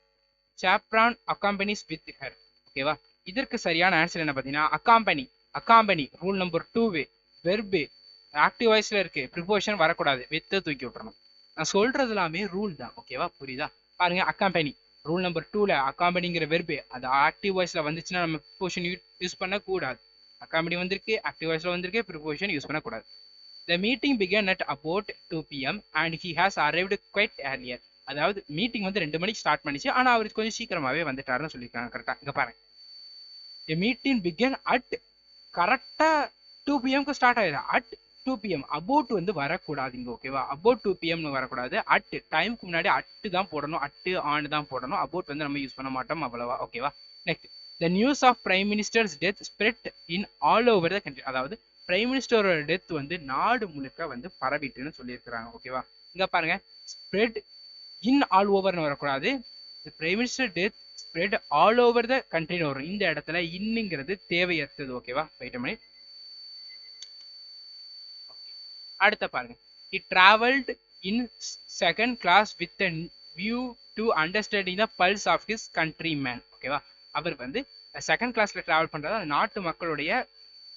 chaperon accompanies with her. ஓகேவா, இதற்கு சரியான ஆன்சர் என்ன பார்த்தீங்கன்னா accompany. Rule number 2, verb active வாய்ஸ்ல இருக்கு, ப்ரிப்போசிஷன் வரக்கூடாது, வித்து தூக்கி விட்டுறணும். நான் சொல்றது எல்லாமே ரூல் தான். ஓகேவா, புரியுதா? பாருங்க, அக்காம்பனி ரூல் நம்பர் 2ல அக்காம்பனிங்கிற வெர்பு அது ஆக்டிவ் வாய்ஸ்ல வந்துச்சுன்னா நம்ம ப்ரிப்போசிஷன் யூஸ் பண்ணக்கூடாது. அக்காம்பனி வந்திருக்கு, ஆக்டிவ் வாய்ஸ்ல வந்திருக்கு, ப்ரிப்போசிஷன் யூஸ் பண்ணக்கூடாது. The meeting began at about 2 p.m. and he has arrived quite earlier. அதாவது மீட்டிங் வந்து 2 மணிக்கு ஸ்டார்ட் பண்ணிச்சு, ஆனா அவருக்கு கொஞ்சம் சீக்கிரமாவே வந்துட்டாருன்னு சொல்லியிருக்காங்க. கரெக்டா இங்க பாருங்க, a meeting began at கரெக்டா 2 pm ஸ்டார்ட் ஆயிடும். அட் 2 pm அபவுட் வந்து வரக்கூடாது இங்க, ஓகேவா? அபவுட் 2 pm வரக்கூடாது. அட் டைமுக்கு முன்னாடி அட்டு தான் போடணும், அட்டு ஆன் தான் போடணும். அபவுட் வந்து நம்ம யூஸ் பண்ண மாட்டோம் அவ்வளவா, ஓகேவா? Next, the news of prime minister's death spread in all over the country. அதாவது பிரைம் மினிஸ்டரோட டெத் வந்து நாடு முழுக்க வந்து பரவிட்டுன்னு சொல்லியிருக்கிறாங்க, ஓகேவா? இங்க பாருங்க, ஸ்ப்ரெட் இன் ஆல் ஓவர்னு வரக்கூடாது. Prime minister death spread all over the கண்ட்ரின்னு வரும். இந்த இடத்துல இன்னுங்கிறது தேவையற்றது, ஓகேவா? வெயிட் பண்ணி அடுத்த பாருங்க, he traveled in second class with a view to understanding the pulse of his countrymen. ஓகேவா? அவர் வந்து செகண்ட் கிளாஸ்ல டிராவல் பண்றது நாட்டு மக்களுடைய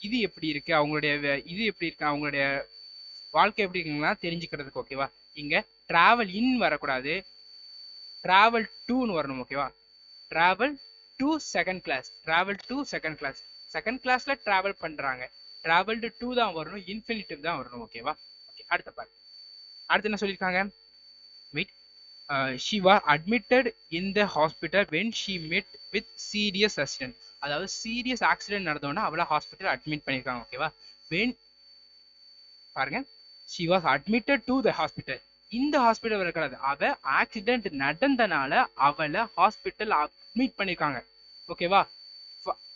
இது எப்படி இருக்கு, அவங்களுடைய இது எப்படி இருக்கு, அவங்களுடைய வாழ்க்கை எப்படி இருக்குன்னா தெரிஞ்சுக்கிறதுக்கு, ஓகேவா? இங்க டிராவல் இன் வரக்கூடாது, டிராவல் டூன்னு வரணும், ஓகேவா? Travel to second class, travel to second class, second கிளாஸ்ல டிராவல் பண்றாங்க, டிராவல்டு டூ தான் வரணும், இன்ஃபினிட்டிவ் தான் வரணும், ஓகேவா? அடுத்த பாரு, அடுத்து என்ன சொல்லியிருக்காங்க, wait, she was admitted in the hospital when she met with serious accident. அதாவது சீரியஸ் ஆக்சிடென்ட் நடந்தோன்னா அவளை ஹாஸ்பிட்டல் அட்மிட் பண்ணியிருக்காங்க, ஓகேவா? when பாருங்க, she was admitted to the hospital. இந்த ஹாஸ்பிட்டல் இருக்கிறது, அவ ஆக்சிடென்ட் நடந்தனால அவளை ஹாஸ்பிட்டல் அட்மிட் பண்ணிருக்காங்க, ஓகேவா?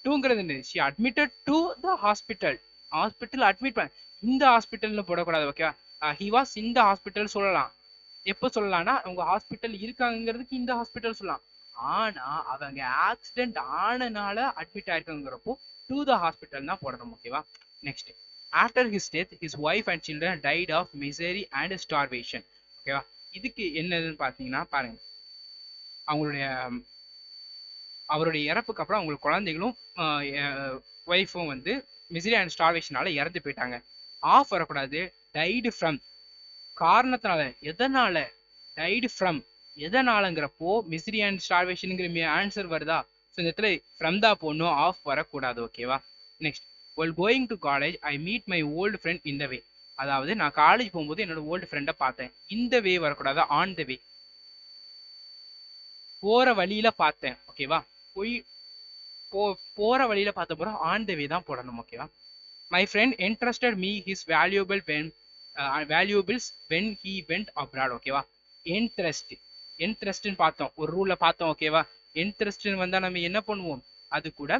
டூங்கிறது she admitted to the hospital, hospital admit பண்ண, இந்த ஹாஸ்பிட்டல்னு போடக்கூடாது, ஓகேவா? he was in the hospital சொல்லலாம். எப்போ சொல்லலாம்னா அவங்க ஹாஸ்பிட்டல் இருக்காங்கிறதுக்கு இந்த ஹாஸ்பிட்டல் சொல்லலாம். ஆனா அவங்க ஆக்சிடென்ட் ஆனனால அட்மிட் ஆயிருக்காங்கிறப்போ டு த ஹாஸ்பிட்டல் தான் போடணும், ஓகேவா? Next, after his death his wife and children died of misery and starvation, ஓகேவா? இதுக்கு என்னதுன்னு பார்த்தீங்கன்னா பாருங்க, அவருடைய இறப்புக்கு அப்புறம் அவங்களுக்கு குழந்தைகளும் ஒய்ஃபும் வந்து மிசரி அண்ட் ஸ்டார்வேஷனால இறந்து போயிட்டாங்க. ஆஃப் வரக்கூடாது, டைடு ஃப்ரம் காரணத்தினால, எதனால டைடு ஃப்ரம், எதனாலங்கிறப்போ மிசரி அண்ட் ஸ்டார்வேஷனுங்கிற ஆன்சர் வருதா, ஸோ இந்த இடத்துல ஃப்ரம் தான் போடணும், ஆஃப் வரக்கூடாது, ஓகேவா? Next, while going to college I meet my old friend in the way. அதாவது நான் காலேஜ் போகும்போது என்னோட ஓல்டு ஃப்ரெண்டை பார்த்தேன். இந்த வே வரக்கூடாது, ஆன் த வே, போற வழியில பார்த்தேன், ஓகேவா? போற வழியில பார்த்த போற ஆன் த வே தான் போடணும், ஓகேவா? my friend entrusted me his valuables when he went abroad, ஓகேவா? entrustன்னு பார்த்தோம், ஒரு ரூல்ல பார்த்தோம், ஓகேவா? entrustன்னு வந்தா நம்ம என்ன பண்ணுவோம், அது கூட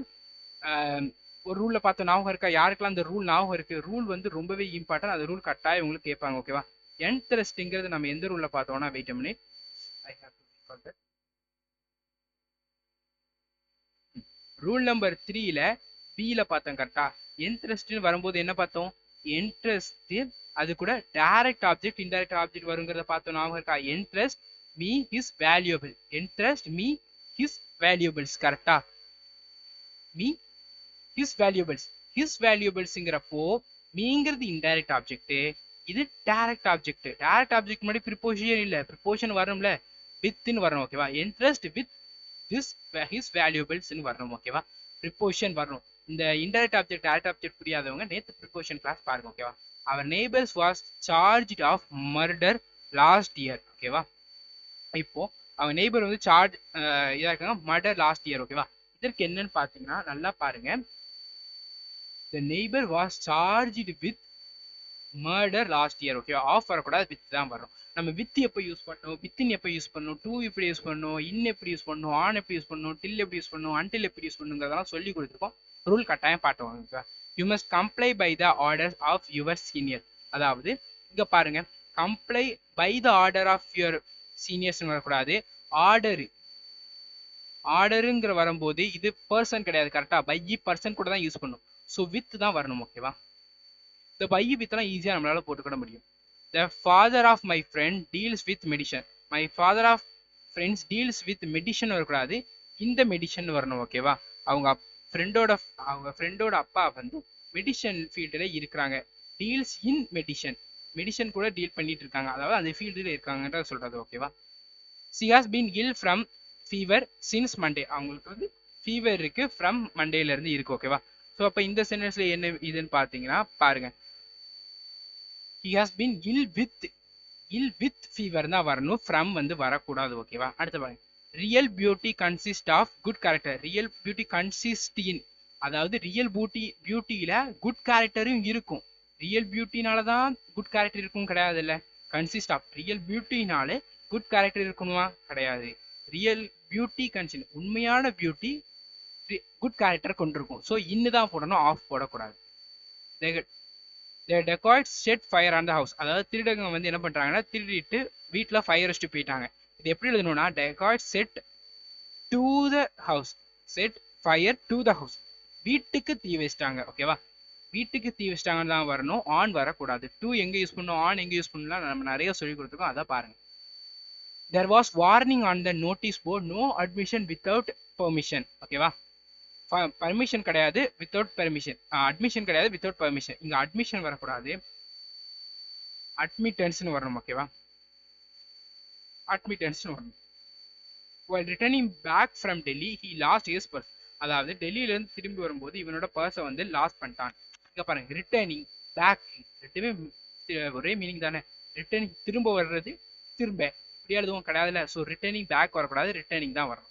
ஒரு ரூல்ல பார்த்தோம், ஞாபகம் இருக்கா? யாருக்கெல்லாம் அந்த ரூல் ஞாபகம் இருக்கு? ரூல் வந்து ரொம்பவே இம்பார்ட்டன்ட், அந்த ரூல் கட்டாயம் உங்களுக்கு கேட்பாங்க, ஓகேவா? entrustங்கிறது நம்ம எந்த ரூல்ல பார்த்தோம்னா, வெயிட் பண்ணி, ரூல் நம்பர் 3ல பில பார்த்தோம், கரெக்டா? இன்ட்ரெஸ்ட்னு வரும்போது என்ன பார்த்தோம், இன்ட்ரெஸ்ட் அது கூட டைரக்ட் ஆப்ஜெக்ட் இன்டைரக்ட் ஆப்ஜெக்ட் வருங்கிறத பார்த்தோம், ஞாபகம் இருக்கா? Entrust me his valuable, entrust me his valuables, கரெக்டா? மீ ஹிஸ் வேல்யூபிள்ஸ், ஹிஸ் வேல்யூபிள்ஸ்ங்கிறப்போ மீங்கிறது இன்டைரக்ட் ஆப்ஜெக்ட், இது டைரக்ட் ஆப்ஜெக்ட். டைரக்ட் ஆப்ஜெக்ட் முன்னாடி ப்ரிப்போசிஷன் இல்ல, ப்ரிப்போசிஷன் வரணும்ல, வித்ன்னு வரணும், ஓகேவா? இன்ட்ரெஸ்ட் வித் his valuables வரணும், ஓகேவா? ப்ரிப்போசிஷன் வரணும். இந்த இன்டைரக்ட் ஆப்ஜெக்ட் டைரக்ட் ஆப்ஜெக்ட் புரியாதவங்க நேத்து ப்ரிப்போசிஷன் கிளாஸ் பாருங்க, ஓகேவா? Our neighbours was charged of murder last year, ஓகேவா? இப்போ அவங்க நெய்பர் வந்து சார்ஜ் இதா இருக்காங்க, மர்டர் லாஸ்ட் இயர், ஓகேவா? இதற்கு என்னன்னு பாத்தீங்கன்னா நல்லா பாருங்க, the neighbor was charged with murder last year, ஓகேவா? ஆஃப் வரக்கூடாது, வித் தான் வரும். நம்ம வித் எப்போ யூஸ் பண்ணணும், வித்தின் எப்போ யூஸ் பண்ணணும், டூ எப்படி யூஸ் பண்ணணும், இன் எப்படி யூஸ் பண்ணணும், ஆன் எப்படி யூஸ் பண்ணணும், டில் எப்படி யூஸ் பண்ணணும், அன்டில் எப்படி யூஸ் பண்ணுங்கிறதெல்லாம் சொல்லி கொடுத்துருக்கோம். ரூல் கட்டாயம் பாட்டுவாங்க. You must comply by the order of your senior. அதாவது இங்க பாருங்க, comply by the order of your seniors வரக்கூடாது, ஆர்டருங்கிற வரும்போது இது பர்சன் கிடையாது, கரெக்டா? பை பர்சன் கூட தான் யூஸ் பண்ணும், ஸோ வித் தான் வரணும், ஓகேவா? இந்த பை வித்லாம் ஈஸியாக நம்மளால போட்டுக்கிட முடியும். The father of my friend deals with medicine. My father of friends deals with medicine வரக்கூடாது, இந்த மெடிசன் வரணும், ஓகேவா? அவங்க ஃப்ரெண்டோட அப்பா வந்து மெடிசன் ஃபீல்டில் இருக்கிறாங்க, டீல்ஸ் இன் மெடிசன் கூட டீல் பண்ணிட்டு இருக்காங்க, அதாவது அந்த ஃபீல்டில் இருக்காங்கன்ற சொல்றது, ஓகேவா? she has been ill from fever since Monday. அவங்களுக்கு வந்து ஃபீவர் இருக்கு, ஃப்ரம் மண்டேல இருந்து இருக்கு, ஓகேவா? ஸோ அப்போ இந்த சென்டென்ஸ்ல என்ன இதுன்னு பார்த்தீங்கன்னா பாருங்க, he has been ill with ill with fever தான் வரணும், ஃப்ரம் வந்து வரக்கூடாது. ஓகேவா? அடுத்த பாருங்க. Real beauty consist of good character. Real beauty consist in, அதாவது ரியல் பியூட்டியில குட் கேரக்டரும் இருக்கும். ரியல் பியூட்டினால தான் குட் கேரக்டர் இருக்கும் கிடையாது இல்ல. கன்சிஸ்ட் ஆஃப், ரியல் பியூட்டினாலே குட் கேரக்டர் இருக்கணுமா? கிடையாது. ரியல் பியூட்டி கன்சிஸ்ட், உண்மையான பியூட்டி குட் கேரக்டர் கொண்டிருக்கும். ஸோ இன்னுதான் தான் போடணும், ஆஃப் போடக்கூடாது. Dacoits set fire on the house. அதாவது திருடங்க வந்து என்ன பண்றாங்கன்னா, திருடிட்டு வீட்டில் ஃபயர் வச்சுட்டு போயிட்டாங்க. இது எப்படி எழுதணும்னா, dacoits set to the house, set fire to the house, வீட்டுக்கு தீ வச்சிட்டாங்க. ஓகேவா? வீட்டுக்கு தீ வச்சிட்டாங்கன்னு தான் வரணும், ஆன் வரக்கூடாது. டூ எங்க யூஸ் பண்ணணும், ஆன் எங்க யூஸ் பண்ணலாம் நம்ம நிறைய சொல்லி கொடுத்துருக்கோம், அதை பாருங்க. there was warning on the notice board, no admission without permission. ஓகேவா? பர்மிஷன் கிடையாது, வித்தவுட் பெர்மிஷன். அட்மிஷன் கிடையாது, வித்தவுட் பெர்மிஷன். இங்க அட்மிஷன் வரக்கூடாது, அட்மிட்டன்ஸ்னு வரணும். ஓகேவா? அட்மிட்டன்ஸ்னு வரணும். while returning back from Delhi he lost his purse. அதாவது டெல்லியில இருந்து திரும்பி வரும்போது இவனோட பர்ஸை வந்து லாஸ்ட் பண்ணிட்டான். இங்க பாருங்க, ரிட்டர்னிங் பேக், ரெண்டுமே ஒரே மீனிங் தானே. ரிட்டர்னிங் திரும்ப வர்றது, திரும்ப இப்படி எழுதுவோம் கிடையாதுல. ஸோ ரிட்டர்னிங் பேக் வரக்கூடாது, ரிட்டர்னிங் தான் வரணும்.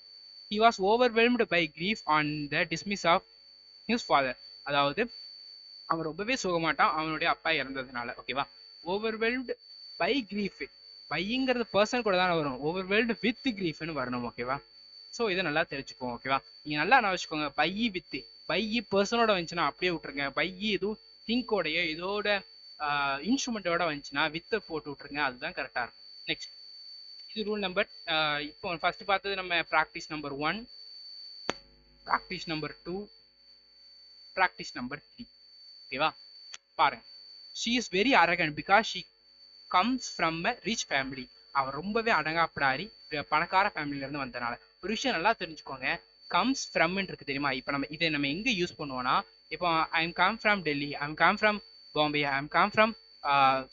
he was overwhelmed by grief on the dismiss of his father. அதாவது அவன் ரொம்பவே சோகமாட்டான் அவனுடைய அப்பா இறந்ததுனால. ஓகேவா? overwhelmed by grief, பைங்கிறது பர்சன் கூட தானே வரும், overwhelmed with griefனு வரணும். ஓகேவா? ஸோ இதை நல்லா தெரிஞ்சுக்கோங்க. ஓகேவா? நீங்க நல்லா என்ன வச்சுக்கோங்க, பை வித், பை பர்சனோட வந்துச்சுன்னா அப்படியே விட்டுருங்க. பை எதுவும் திங்கோடைய இதோட இன்ஸ்ட்ருமெண்டோட வந்துச்சுன்னா வித்தை போட்டு விட்டுருங்க, அதுதான் கரெக்டா இருக்கும். நெக்ஸ்ட், இது ரூல் நம்பர். இப்போ ஃபர்ஸ்ட் பார்த்தது நம்ம practice number 1, practice number 2, practice number 3. ஓகேவா? பாருங்க. she is very arrogant because she comes from a rich family. அவன் ரொம்பவே அடங்காப்பிடாரி, பணக்கார ஃபேமிலில இருந்து வந்தனால. ஒரு விஷயம் நல்லா தெரிஞ்சுக்கோங்க, கம்ஸ் ஃப்ரம் இருக்கு தெரியுமா? இப்போ நம்ம இதை நம்ம எங்க யூஸ் பண்ணுவோம்னா, இப்போ ஐ am come from Delhi, I am come from Bombay, I am come from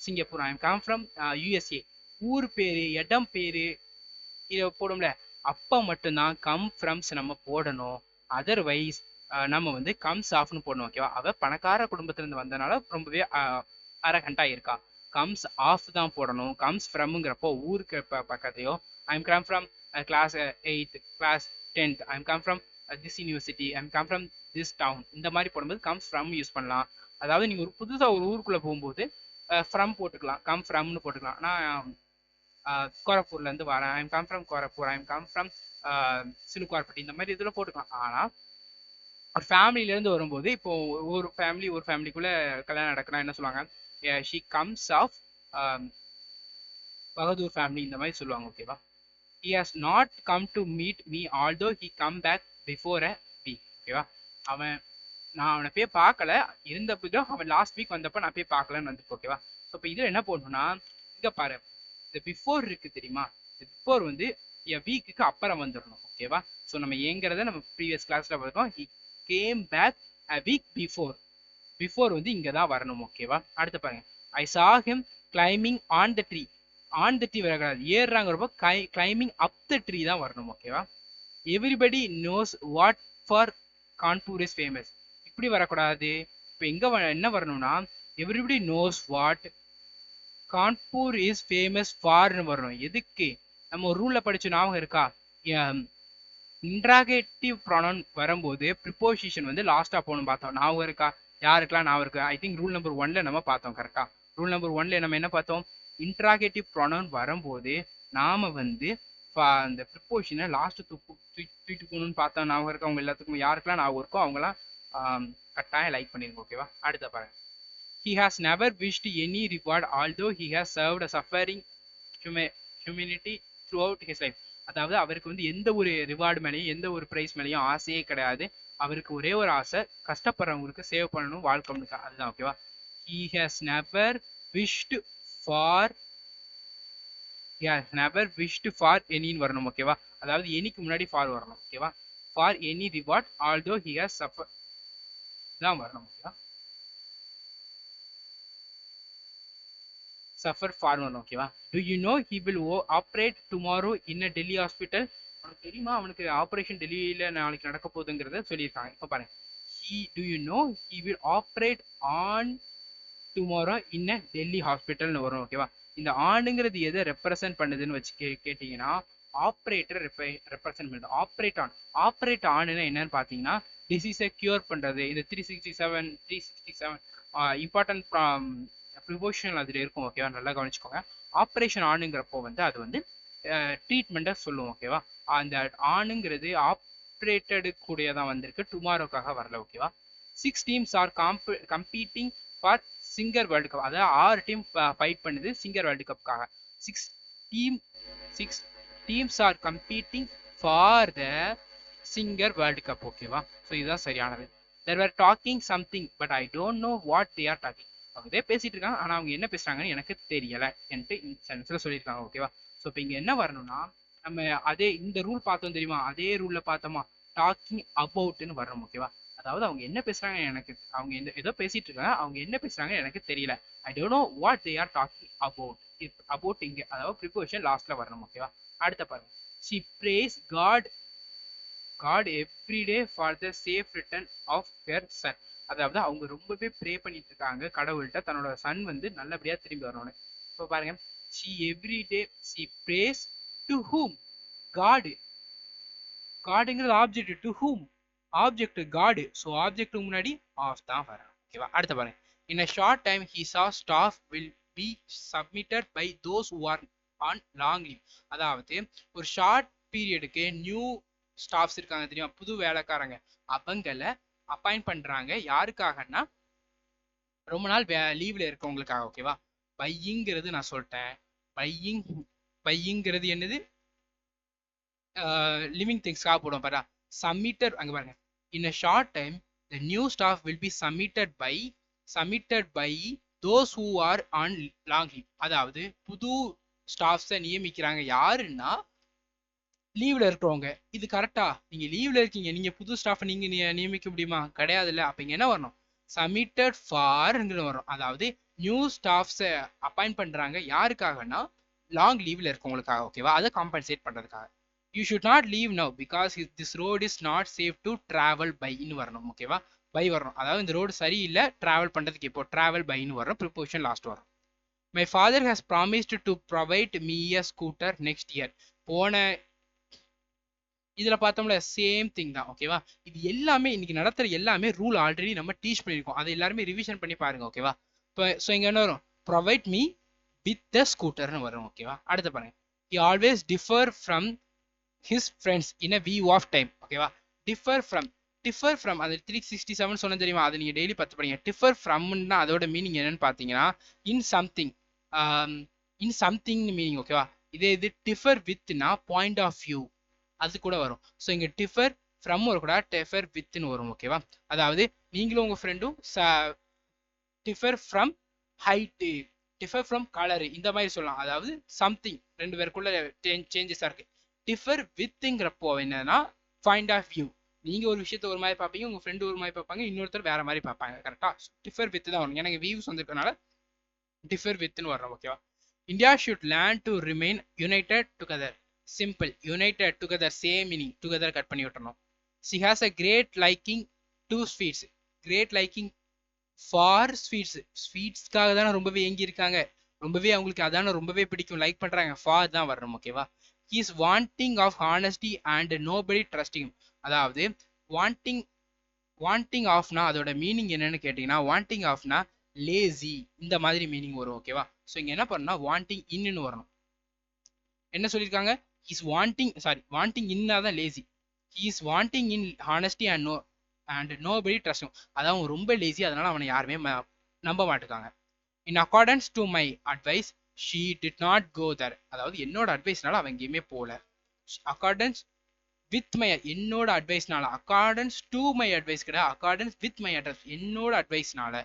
Singapore, I am come from USA. ஊர் பேரு, இடம் பேரு இதை போடும்ல, அப்போ மட்டும்தான் கம் ஃப்ரம்ஸ் நம்ம போடணும். அதர்வைஸ் நம்ம வந்து கம்ஸ் ஆஃப்னு போடணும். ஓகேவா? அவ பணக்கார குடும்பத்துல இருந்து வந்தனால ரொம்பவே அரகண்டா இருக்கா. கம்ஸ் ஆஃப் தான் போடணும். கம்ஸ் ஃப்ரம்ங்கிறப்போ ஊருக்கு பக்கத்தையோ, I am come from class 8th, class 10th, I am come from this university, I am come from this town, இந்த மாதிரி போடும்போது கம்ஸ் ஃப்ரம் யூஸ் பண்ணலாம். அதாவது நீங்க ஒரு புதுசா ஒரு ஊருக்குள்ள போகும்போது ஃப்ரம் போட்டுக்கலாம், கம் ஃப்ரம்னு போட்டுக்கலாம். நான் கோரப்பூர்ல இருந்து வரேன், I am come from Gorakhpur, I am come from Silukkuvarpatti, இந்த மாதிரி இதுல போட்டுக்கலாம். ஆனா ஒரு ஃபேமிலில இருந்து வரும்போது, இப்போ ஒரு ஃபேமிலிக்குள்ள கல்யாணம் நடக்குன்னா என்ன சொல்லுவாங்க, she comes of Bahadur family, இந்த மாதிரி சொல்லுவாங்க. ஓகேவா? he has not come to meet me although he come back before a week. ஓகேவா? நான் அவனை போய் பார்க்கல, இருந்தப்போ அவன் லாஸ்ட் வீக் வந்தப்போ நான் போய் பார்க்கலன்னு வந்து. ஓகேவா? ஸோ இப்போ இதில் என்ன போடணும்னா, இங்க பாரு, இந்த பிஃபோர் இருக்கு தெரியுமா? இந்த பிஃபோர் வந்து வீக்குக்கு அப்புறம் வந்துடணும். ஓகேவா? ஸோ நம்ம ஏங்கிறத நம்ம ப்ரீவியஸ் கிளாஸ்ல பார்த்தோம். he came back a week before. Before வந்து இங்க தான் வரணும். ஓகேவா? அடுத்து பாருங்க, I saw him climbing on the tree. On the tree வரக்கூடாது, ஏறுறாங்கிறப்போ கிளைம்பிங் அப் த ட்ரீ தான் வரணும். ஓகேவா? Everybody knows what for Kanpur is famous, இப்படி வரக்கூடாது. இப்போ எங்க என்ன வரணும்னா, everybody knows what Kanpur is famous ஃபார்னு வரணும். எதுக்கு? நம்ம ஒரு ரூல்ல படிச்ச ஞாபகம் இருக்கா? இன்ட்ராகேட்டிவ் ப்ரொனவுன் வரும்போது ப்ரிப்போசிஷன் வந்து லாஸ்டா போகணும் பார்த்தோம். ஞாபகம் இருக்கா? யாருக்கெல்லாம் ஞாபகம் இருக்கு? ஐ திங்க் ரூல் நம்பர் 1ல நம்ம பார்த்தோம். கரெக்டா? ரூல் நம்பர் 1ல நம்ம என்ன பார்த்தோம்? இன்ட்ராகேட்டிவ் ப்ரொனவுன் வரும்போது நாம வந்து அந்த ப்ரிப்போசிஷனை லாஸ்ட் தூக்கிட்டு போகணும்னு பார்த்தோம். ஞாபகம் இருக்கா? அவங்க எல்லாத்துக்கும், யாருக்கெல்லாம் ஞாபகம் இருக்கோ அவங்களாம் கட்டாயம் லைக் பண்ணிருங்க. ஓகேவா? அடுத்த பாருங்க, he has never wished any reward although he has served a suffering humanity throughout his life. அதாவது அவருக்கு வந்து எந்த ஒரு ரிவார்டு மேலேயும் எந்த ஒரு பிரைஸ் மேலேயும் ஆசையே கிடையாது. அவருக்கு ஒரே ஒரு ஆசை, கஷ்டப்படுறவங்களுக்கு சேவ் பண்ணணும், வாழ்க்கை. அதுதான். ஓகேவா? he has never wished for anyன்னு வரணும். ஓகேவா? அதாவது எனிக்கு முன்னாடி ஃபார் வரணும். ஓகேவா? For any reward although he has suffered தான் வரணும். ஓகேவா? suffer for வரணும். ஓகேவா? do you know he will operate tomorrow in a Delhi hospital? உனக்கு தெரியுமா அவனுக்கு ஆபரேஷன் டெல்லியில நாளைக்கு நடக்க போகுதுங்கிறத சொல்லியிருக்காங்க. இப்போ பாருங்க, do you know he will operate on tomorrow in Delhi ஹாஸ்பிட்டல்னு வரும் ஓகேவா. இந்த ஆணுங்கிறது எதை ரெப்ரசன்ட் பண்ணுதுன்னு வச்சு கேட்டீங்கன்னா ஆப்ரேட்டர் ரெப்ரசன்ட் பண்ணுது. ஆப்ரேட் ஆனுன்னா என்னன்னு பார்த்தீங்கன்னா டிசீஸை கியூர் பண்ணுறது. இந்த 367 இம்பார்ட்டன்ட் ப்ரிபோஷனல் அதில் இருக்கும் ஓகேவா, நல்லா கவனிச்சுக்கோங்க. ஆப்ரேஷன் ஆணுங்கிறப்போ வந்து அது வந்து ட்ரீட்மெண்ட்டை சொல்லுவோம் ஓகேவா. அந்த ஆணுங்கிறது ஆப்ரேட்டடு கூடியதான் வந்திருக்கு, டுமாரோக்காக வரல ஓகேவா. 6 teams are competing for Singer world cup, அதாவது 6 டீம் ஃபைட் பண்ணுது சிங்கர் வேர்ல்டு கப்புக்காக. 6 teams are competing for the Singer world cup ஓகேவா. ஸோ இதுதான் சரியானது. There were talking something but I don't know what they are talking. அவங்க பேசிட்டு இருக்காங்க ஆனால் அவங்க என்ன பேசுறாங்கன்னு எனக்கு தெரியலை என்ட்டு இந்த சென்ஸில் சொல்லியிருக்காங்க ஓகேவா. ஸோ இப்போ இங்கே என்ன வரணும்னா நம்ம அதே இந்த ரூல் பார்த்தோம் தெரியுமா, அதே ரூலில் பார்த்தோமா டாக்கிங் அபவுட்னு வர்றோம் ஓகேவா. அதாவது அவங்க என்ன பேசுறாங்க எனக்கு, அவங்க ஏதோ பேசிட்டு இருக்காங்க, அவங்க என்ன பேசுறாங்க எனக்கு தெரியல. ஐ don't know what they are talking about. About இங்கே அதாவது ப்ரிப்போசிஷன் லாஸ்ட்ல வரணும் ஓகேவா. அடுத்த பாருங்க, she prays God every day for the safe return of her son. அதாவது அவங்க ரொம்பவே ப்ரே பண்ணிட்டு இருக்காங்க கடவுள்கிட்ட தன்னோட சன் வந்து நல்லபடியா திரும்பி வரணும்னு. இப்போ பாருங்க, she every day she prays to whom? God. காடுங்கிறது object, to whom object God. So object முன்னாடி ஆஃப் தான் வரும் ஓகேவா. அடுத்த பாருங்க, in a short time he saw staff will be submitted by those who are on long leave. அதாவது ஒரு short பீரியடுக்கு new staffs இருக்காங்க தெரியுமா, புது வேலைக்காரங்க, அவங்கள அப்பாயிண்ட் பண்றாங்க. யாருக்காகன்னா ரொம்ப நாள் லீவ்ல இருக்கவங்களுக்காக ஓகேவா. பையிங்கிறது நான் சொல்லிட்டேன், பையிங்கிறது என்னது, லிவிங் திங்ஸ்க்காக போடுவோம் பாரா. சப்மிட்டட் அங்க பாருங்க, இன் a short time the new staff will be submitted by those who are on long leave. அதாவது புது ஸ்டாஃப்ஸை நியமிக்கிறாங்க யாருன்னா லீவ்ல இருக்கிறவங்க. இது கரெக்டா? நீங்க லீவ்ல இருக்கீங்க, நீங்க புது ஸ்டாஃப் நீங்க நியமிக்க முடியுமா? கிடையாது இல்ல. அப்ப இங்க என்ன வரணும், சப்மிட்டட் ஃபார் வரும். அதாவது நியூ ஸ்டாஃப்ஸை அப்பாயிண்ட் பண்றாங்க யாருக்காகனா லாங் லீவ்ல இருக்கவங்களுக்காக ஓகேவா. அதை காம்பன்சேட் பண்றதுக்காக. You should not leave now because this road is not safe to travel பைன்னு வரணும் ஓகேவா. பை வரணும், அதாவது இந்த ரோடு சரியில்லை டிராவல் பண்றதுக்கு. இப்போ டிராவல் பைன்னு வரும், ப்ரிப்போசிஷன் லாஸ்ட் வரும். My father has promised to provide me a scooter next year. போன இதுல பார்த்தோம்ல சேம் திங் தான் ஓகேவா. இது எல்லாமே இன்னைக்கு நடத்துற எல்லாமே ரூல் ஆல்ரெடி நம்ம டீச் பண்ணியிருக்கோம், அதை எல்லாருமே ரிவிஷன் பண்ணி பாருங்க ஓகேவா. இப்போ ஸோ இங்க என்ன வரும், ப்ரொவைட் மீ வித் த ஸ்கூட்டர்னு வரும் ஓகேவா. அடுத்து பாருங்க, he always differ from his friends in a view of time ஓகேவா. differ from அது 367 சொன்ன தெரியுமா, அது நீங்க டெய்லி 10 படிங்க. differ fromனா அதோட மீனிங் என்னன்னு பார்த்தீங்கன்னா in something மீனிங் ஓகேவா. இதே இது differ withனா பாயிண்ட் ஆஃப் வியூ அது கூட வரும். ஸோ இங்க டிஃபர் ஃப்ரம் வரக்கூடாது, டிஃபர் வித்னு வரும் ஓகேவா. அதாவது நீங்களும் உங்க ஃப்ரெண்டும் differ from height, differ from colour, இந்த மாதிரி சொல்லலாம். அதாவது சம்திங் ரெண்டு பேருக்குள்ள சேஞ்சஸா இருக்கு. டிஃபர் வித்ங்கிறப்போ என்னன்னா பாயிண்ட் ஆஃப் வியூ. நீங்க ஒரு விஷயத்த ஒரு மாதிரி பார்ப்பீங்க, உங்க ஃப்ரெண்டு ஒரு மாதிரி பார்ப்பாங்க, இன்னொருத்தர் வேற மாதிரி பார்ப்பாங்க. கரெக்டா? டிஃபர் வித் தான் வரும். எனக்கு வியூஸ் வந்திருக்கனால டிஃபர் வித்னு வரும் ஓகேவா. India should learn to remain United together. Simple, United together same meaning, together cut பண்ணி விட்டுறணும். she has a great liking to sweets. great liking for sweets. ஸ்வீட்ஸ்க்காக தானே ரொம்பவே ஏங்கி இருக்காங்க, ரொம்பவே அவங்களுக்கு அதான ரொம்பவே பிடிக்கும், லைக் பண்றாங்க. ஃபார் தான் வரணும் ஓகேவா. he is wanting of honesty and nobody trusting him. அதாவது வாண்டிங் ஆஃப்னா அதோட மீனிங் என்னன்னு கேட்டீங்கன்னா வாண்டிங் ஆஃப்னா லேசி, இந்த மாதிரி மீனிங் வரும் ஓகேவா. ஸோ இங்க என்ன பண்ணா வாண்டிங் இன்னு வரணும். என்ன சொல்லியிருக்காங்க, இஸ் வாண்டிங் இன்னா தான் lazy. he is wanting in honesty and nobody trust him. அதாவது ரொம்ப லேசி, அதனால அவனை யாருமே நம்ப மாட்டுக்காங்க. in accordance to my advice she did not go there. அதாவது என்னோட அட்வைஸ்னால அவன் எங்கேயுமே போல. accordance with my என்னோட அட்வைஸ்னால, accordance to my advice கிடையாது, accordance with my advice என்னோட அட்வைஸ்னால.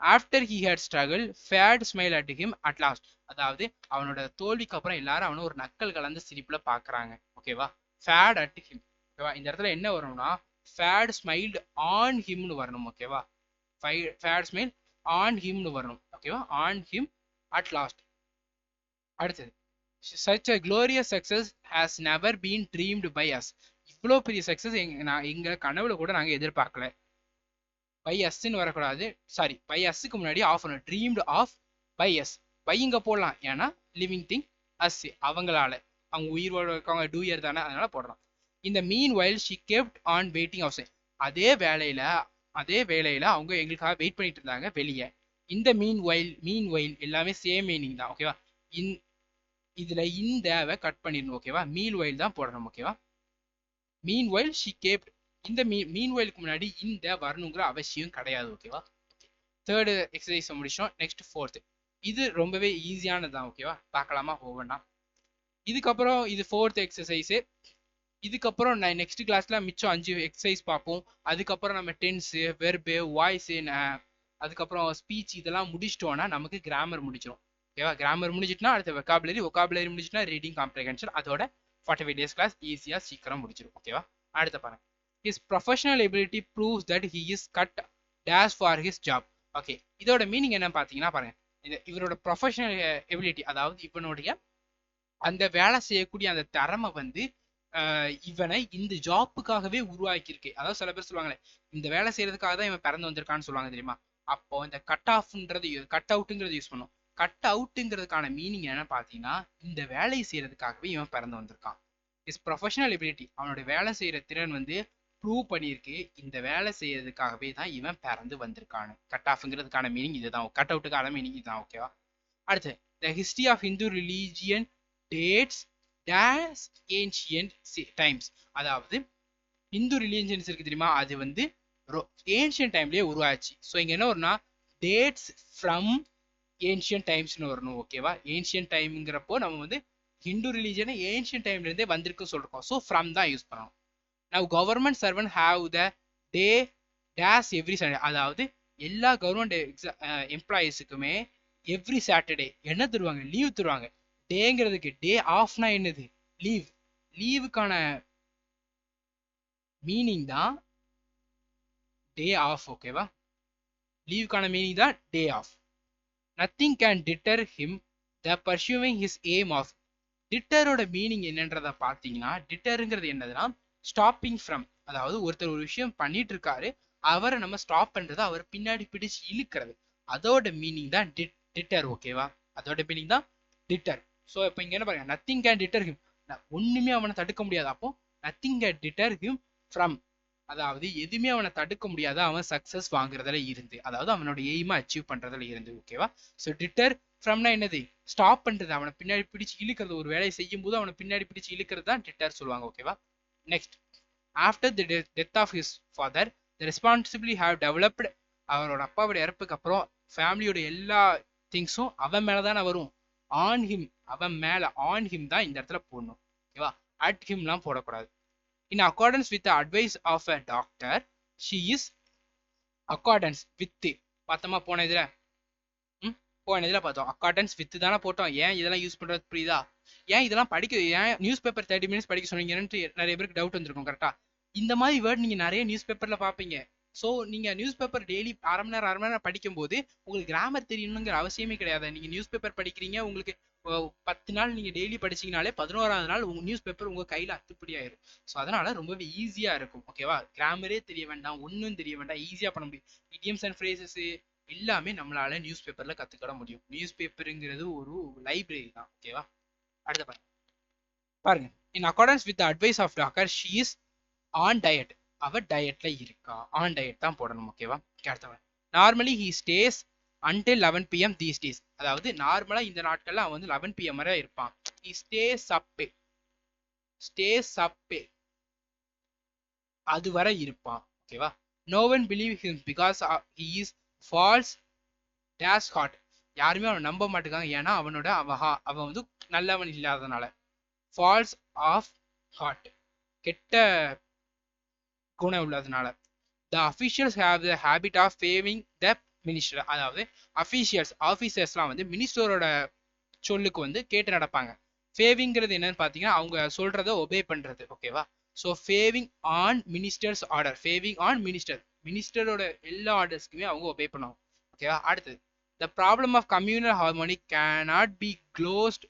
after he had struggled fad smile at him at last. அதாவது அவனோட தோல்விக்கு அப்புறம் எல்லாரும் அவனை ஒரு நக்கல் கலந்து சிரிப்புல பாக்குறாங்க ஓகேவா. fad at him ஓகேவா. இந்த இடத்துல என்ன வரும்னா fad smiled on himனு வரணும் ஓகேவா. fad smile on himனு வரணும் ஓகேவா. on him at last. அடுத்தது, such a glorious success has never been dreamed by us. இவ்வளோ பெரிய சக்சஸ் எங்க கனவுல கூட நாங்க எதிர்பார்க்கல. பை அஸ்ன்னு வரக்கூடாது, சாரி பை அஸ்ஸுக்கு முன்னாடி ஆஃப் வரணும். Dreamed of by S. By இங்க போடலாம், ஏன்னா லிவிங் திங் அஸ், அவங்களால, அவங்க உயிரோட இருக்கவங்க டூயர் தானே, அதனால போடலாம். இந்த meanwhile she kept on waiting out. அதே வேலையில அவங்க எங்களுக்காக வெயிட் பண்ணிட்டு இருந்தாங்க வெளியே. இந்த மீன் வைல் எல்லாமே சேம் மீனிங் தான், ஓகேவா. இதுல இந்த கட் பண்ணிடணும், ஓகேவா. மீன் வைல் தான் போடணும், ஓகேவா. மீன் வைல் ஷி கேப்ட், இந்த மீன் வைலுக்கு முன்னாடி இந்த வரணுங்கிற அவசியம் கிடையாது, ஓகேவா. தேர்டு எக்ஸசைஸ் முடிச்சோம். Next fourth. இது ரொம்பவே ஈஸியானது தான், ஓகேவா. பார்க்கலாமா ஒவ்வொன்றா. இதுக்கப்புறம் இது ஃபோர்த் எக்ஸசைஸ். இதுக்கப்புறம் நான் நெக்ஸ்ட் கிளாஸ்ல மிச்சம் 5 எக்ஸசைஸ் பார்ப்போம். அதுக்கப்புறம் நம்ம டென்ஸு, வெர்பு, வாய்ஸு, அதுக்கப்புறம் ஸ்பீச் இதெல்லாம் முடிச்சிட்டோம்னா நமக்கு கிராமர் முடிச்சிடும், ஓகேவா. கிராமர் முடிஞ்சிட்டுனா அடுத்த ஒகாபுலரி முடிஞ்சிட்டுனா ரீடிங் காம்ப்ரிஹென்ஷன். அதோட 45 days கிளாஸ் ஈஸியாக சீக்கிரம் முடிச்சிடும், ஓகேவா. அடுத்த பாருங்க. His professional ability proves that he is cut dash for his job. Okay, இதோட மீனிங் என்ன பார்த்தீங்கன்னா பாருங்க. இவரோட ப்ரொஃபஷனல் எபிலிட்டி, அதாவது இவனுடைய அந்த வேலை செய்யக்கூடிய அந்த திறமை வந்து இவனை இந்த ஜாப்புக்காகவே உருவாக்கியிருக்கு. அதாவது சில பேர் சொல்லுவாங்களே, இந்த வேலை செய்யறதுக்காக தான் இவன் பிறந்து வந்திருக்கான்னு சொல்லுவாங்க தெரியுமா. அப்போ இந்த கட் அவுட்ங்கிறது யூஸ் பண்ணும். கட் அவுட்டுங்கிறதுக்கான மீனிங் என்ன பார்த்தீங்கன்னா, இந்த வேலையை செய்யறதுக்காகவே இவன் பிறந்து வந்திருக்கான். இஸ் ப்ரொஃபஷனல் எபிலிட்டி, அவனோட வேலை செய்யற திறன் வந்து ப்ரூவ் பண்ணியிருக்கு, இந்த வேலை செய்யறதுக்காகவே தான் இவன் பிறந்து வந்திருக்கான்னு. கட் ஆஃப்ங்கிறதுக்கான மீனிங் இதுதான், கட் அவுட்டுக்கான மீனிங் இதுதான், ஓகேவா. அடுத்து, the history of Hindu religion dates days ancient times. அதாவது இந்து ரிலீஜியன்ஸ் இருக்கு தெரியுமா, அது வந்து ஏன்ஷியன்ட் டைம்லயே உருவாச்சு. ஸோ இங்க என்ன வரும்னா டேட்ஸ் ஃப்ரம் ஏன்ஷியன்ட் டைம்ஸ்னு வரணும், ஓகேவா. ஏன்ஷியன்ட் டைம்ங்கிறப்போ நம்ம வந்து ஹிந்து ரிலீஜனை ஏன்ஷியன்ட் டைம்ல இருந்தே வந்திருக்கு சொல்றோம். ஸோ ஃப்ரம் தான் யூஸ் பண்ணணும். Now government servant have the day days every Sunday. அதாவது எல்லா கவர்மெண்ட் எம்ப்ளாயீஸுக்குமே எவ்ரி சாட்டர்டே என்ன தருவாங்க, லீவ் தருவாங்க. டேங்கிறதுக்கு டே ஆஃப்னா என்னது, லீவ். லீவுக்கான மீனிங் தான் டே ஆஃப், ஓகேவா. லீவுக்கான மீனிங் தான் day off. Nothing can deter him the pursuing his aim of. டிட்டரோட மீனிங் என்னன்றத பார்த்தீங்கன்னா, டிட்டருங்கிறது என்னதுன்னா ஸ்டாப்பிங் ஃப்ரம். அதாவது ஒருத்தர் ஒரு விஷயம் பண்ணிட்டு இருக்காரு, அவரை நம்ம ஸ்டாப் பண்றது, அவர் பின்னாடி பிடிச்சு இழுக்கிறது. அதோட மீனிங் தான் டிட்டர், ஓகேவா. அதோட மீனிங் தான் டிட்டர். ஸோ இப்போ இங்க என்ன பாருங்க, நத்திங் கேன் டிட்டர் ஹிம், ஒண்ணுமே அவனை தடுக்க முடியாது. அப்போ nothing can deter him from, அதாவது எதுவுமே அவனை தடுக்க முடியாத அவன் சக்சஸ் வாங்குறதுல இருந்து, அதாவது அவனோட எய்மை அச்சீவ் பண்றதுல இருந்து, ஓகேவா. ஸோ டிட்டர் ஃப்ரம்னா என்னது, ஸ்டாப் பண்றது, அவனை பின்னாடி பிடிச்சு இழுக்கிறது. ஒரு வேலையை செய்யும் போது அவனை பின்னாடி பிடிச்சு இழுக்கிறது தான் டிட்டர் சொல்லுவாங்க, ஓகேவா. Next, after the death of his father the responsibility have developed. அவரோட அப்பாவோட இறப்புக்கு அப்புறம் ஃபேமிலியோட எல்லா திங்ஸும் அவன் மேலதானே வரும். ஆன் ஹிம், அவன் மேல, ஆன் ஹிம் தான் இந்த இடத்துல போடணும், ஓகேவா. அட் ஹிம்லாம் போடக்கூடாது. In accordance with the advice of a doctor, she is accordance with. பார்த்தோமா போன இதுல பார்த்தோம், அக்கார்டன்ஸ் வித் தானே போட்டோம். ஏன் இதெல்லாம் யூஸ் பண்றது புரியுதா. ஏன் இதெல்லாம் ஏன் நியூஸ் பேப்பர் 30 minutes படிக்க சொன்னீங்கன்னு நிறைய பேருக்கு டவுட் வந்திருக்கும், கரெக்டா. இந்த மாதிரி வேர்ட் நீங்க நிறைய நியூஸ் பேப்பர்ல பாப்பீங்க. ஸோ நீங்க நியூஸ் பேப்பர் டெய்லி அரை மணி நேரம் படிக்கும் போது உங்களுக்கு கிராமர் தெரியணுங்கிற அவசியமே கிடையாது. நீங்க நியூஸ் பேப்பர் படிக்கிறீங்க, உங்களுக்கு 10 நாள் நீங்க டெய்லி படிச்சீங்கனாலே 11ஆவது நாள் உங்க நியூஸ் பேப்பர் உங்க கையில அத்துப்படி ஆயிரும். ஸோ அதனால ரொம்பவே ஈஸியா இருக்கும், ஓகேவா. கிராமரே தெரிய வேண்டாம், ஒன்னும் தெரிய வேண்டாம், ஈஸியா பண்ண முடியும். இடியம்ஸ் அண்ட் ஃப்ரேசஸ் எல்லாமே நம்மளால நியூஸ் பேப்பர்ல கத்துக்கிட முடியும். நியூஸ் பேப்பருங்கிறது ஒரு லைப்ரரி தான், ஓகேவா. அடுத்த பாருங்க, in accordance with advice of doctor she is on diet. அவ டயட்ல இருக்கா, ஆன் டயட் தான் போடணும், ஓகேவா. அடுத்தவன், normally he stays until 11 PM these days. அதாவது நார்மலா இந்த நாட்கள்ல அவன் வந்து 11 PM வரை இருப்பான். he stays up அது வரை இருப்பான், ஓகேவா. no one believe him because he is false dash hot. யாருமே அவனை நம்ப மாட்டேங்காங்க, ஏன்னா அவன் வந்து நல்லவன் இல்லாதனால. false of hot, கெட்ட குணம் உள்ளதுனால. the officials have the habit of favoring the minister. அதாவது ஆபீசர்ஸ்லாம் வந்து மினிஸ்டரோட சொல்லுக்கு வந்து கேட்டு நடப்பாங்க. ஃபேவிங்கிறது என்னன்னு பாத்தீங்கன்னா அவங்க சொல்றத ஒபே பண்றது, ஓகேவா. So fawning on ministers order, fawning on மினிஸ்டரோட எல்லா ஆர்டர்ஸ்க்குமே அவங்க ஒபே பண்ணுவாங்க, ஓகேவா. அடுத்தது, the problem of communal harmony cannot be closed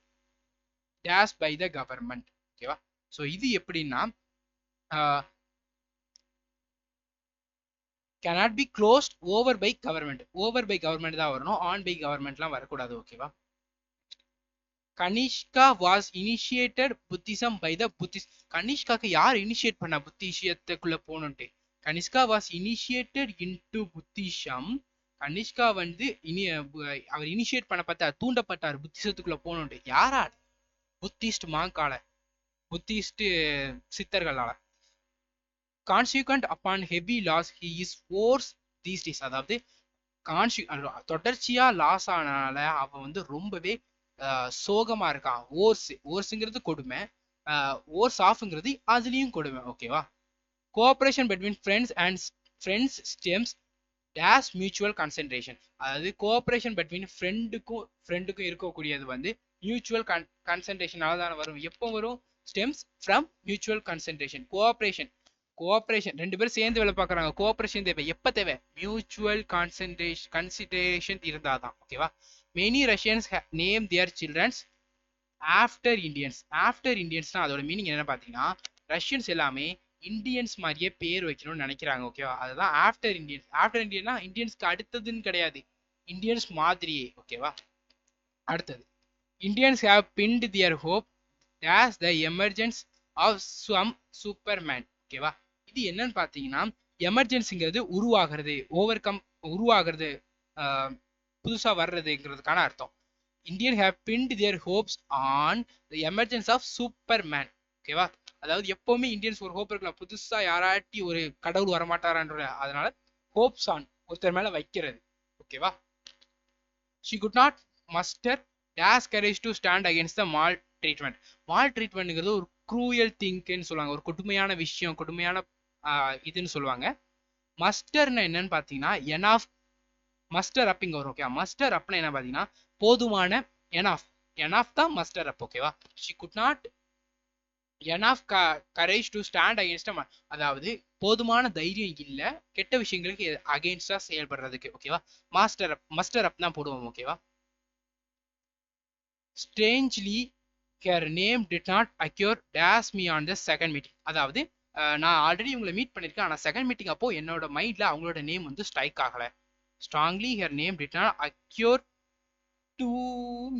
dash by the government, ஓகேவா. ஸோ இது எப்படின்னா cannot be closed over by government. over by government தான் வரணும், on by governmentலாம் வரக்கூடாது. ஓகேவா? Kanishka was initiated Buddhism by the Buddhist. கனிஷ்காக்கு யார் இனிஷியேட் பண்ணா புத்திஷியத்துக்குள்ள போகணுன்ட்டு? Kanishka was initiated into Buddhism. கனிஷ்கா வந்து அவர் இனிஷியேட் பண்ண பார்த்தா தூண்டப்பட்டார் புத்திசத்துக்குள்ள போகணுன்ட்டு. யாரால்? புத்திஸ்ட் மாங்கால, புத்திஸ்ட் சித்தர்களால. Consequent upon heavy loss he is force these days. அதாவது தொடர்ச்சியா லாஸ் ஆனால அவன் வந்து ரொம்பவே சோகமா இருக்கான். ஓர்ஸ்ங்கிறது கொடுமை, ஓர்ஸ் ஆஃப்ங்கிறது அதுலயும் கொடுமை. ஓகேவா? Cooperation between friends and friends stems dash mutual concentration. அதாவது கோஆபரேஷன் பிட்வீன் ஃப்ரெண்டுக்கும் இருக்கக்கூடியது வந்து மியூச்சுவல் கன்சன்ட்ரேஷனால தான் வரும். எப்போ வரும்? Stems from mutual concentration. Cooperation ரெண்டு பேரும் சேர்ந்து வேலை பார்க்குறாங்க. கோஆபரேஷன் தேவை. எப்போ தேவை? மியூச்சுவல் கன்சிடரேஷன் இருந்தாதான். ஓகேவா? Many Russians name their childrens after Indians. After இண்டியன்ஸ்னா அதோட மீனிங் என்ன பார்த்தீங்கன்னா, ரஷ்யன்ஸ் எல்லாமே இந்தியன்ஸ் மாதிரியே பேர் வைக்கணும்னு நினைக்கிறாங்க. ஓகேவா? அதுதான் ஆஃப்டர் இண்டியன்ஸ். ஆஃப்டர் இண்டியன்னா இந்தியன்ஸ்க்கு அடுத்ததுன்னு கிடையாது, இந்தியன்ஸ் மாதிரியே. ஓகேவா? அடுத்தது, Indians have pinned their hope days the emergence of some superman. ஓகேவா? இது என்னன்னு பார்த்தீங்கன்னா, எமர்ஜென்சிங்கிறது உருவாகிறது, புதுசா வர்றதுங்கிறதுக்கான அர்த்தம். Indian have pinned their hopes on the emergence of superman. ஓகேவா? அதாவது எப்பவுமே இந்தியன்ஸ் ஒரு ஹோப் இருக்கலாம், புதுசா யாராட்டி ஒரு கடவுள் வரமாட்டாரான்ற, அதனால ஹோப்ஸ் ஆன் ஒருத்தர் மேல வைக்கிறது. ஓகேவா? She could not muster the courage to stand against the maltreatment. மால் ட்ரீட்மெண்ட்ங்கிறது ஒரு க்ரூயல் திங்க்னு சொல்லுவாங்க, ஒரு கொடுமையான விஷயம், கொடுமையான இதுன்னு சொல்லுவாங்க. மஸ்டர்னா என்னன்னு பார்த்தீங்கன்னா, எனாஃப் மஸ்டர் அப் இங்க வரும். ஓகே, மஸ்டர் அப்னா என்ன பார்த்தீங்கன்னா போதுமான, எனாஃப் தான் மஸ்டர் அப். ஓகேவா? She could not enough courage to stand against, அதாவது போதுமான தைரியம் இல்ல கெட்ட விஷயங்களுக்கு அகேன்ஸ்டா செயல்படுறதுக்கு. ஓகேவா? மஸ்டர் அப் தான் போடுவோம். ஓகேவா? Strangely her name did not occur dash me on the second meeting. அதாவது நான் ஆல்ரெடி உங்களை மீட் பண்ணிருக்கேன், ஆனா செகண்ட் மீட்டிங் அப்போ என்னோட மைண்ட்ல அவங்களோட நேம் வந்து ஸ்ட்ரைக் ஆகல. strongly her name did not occur to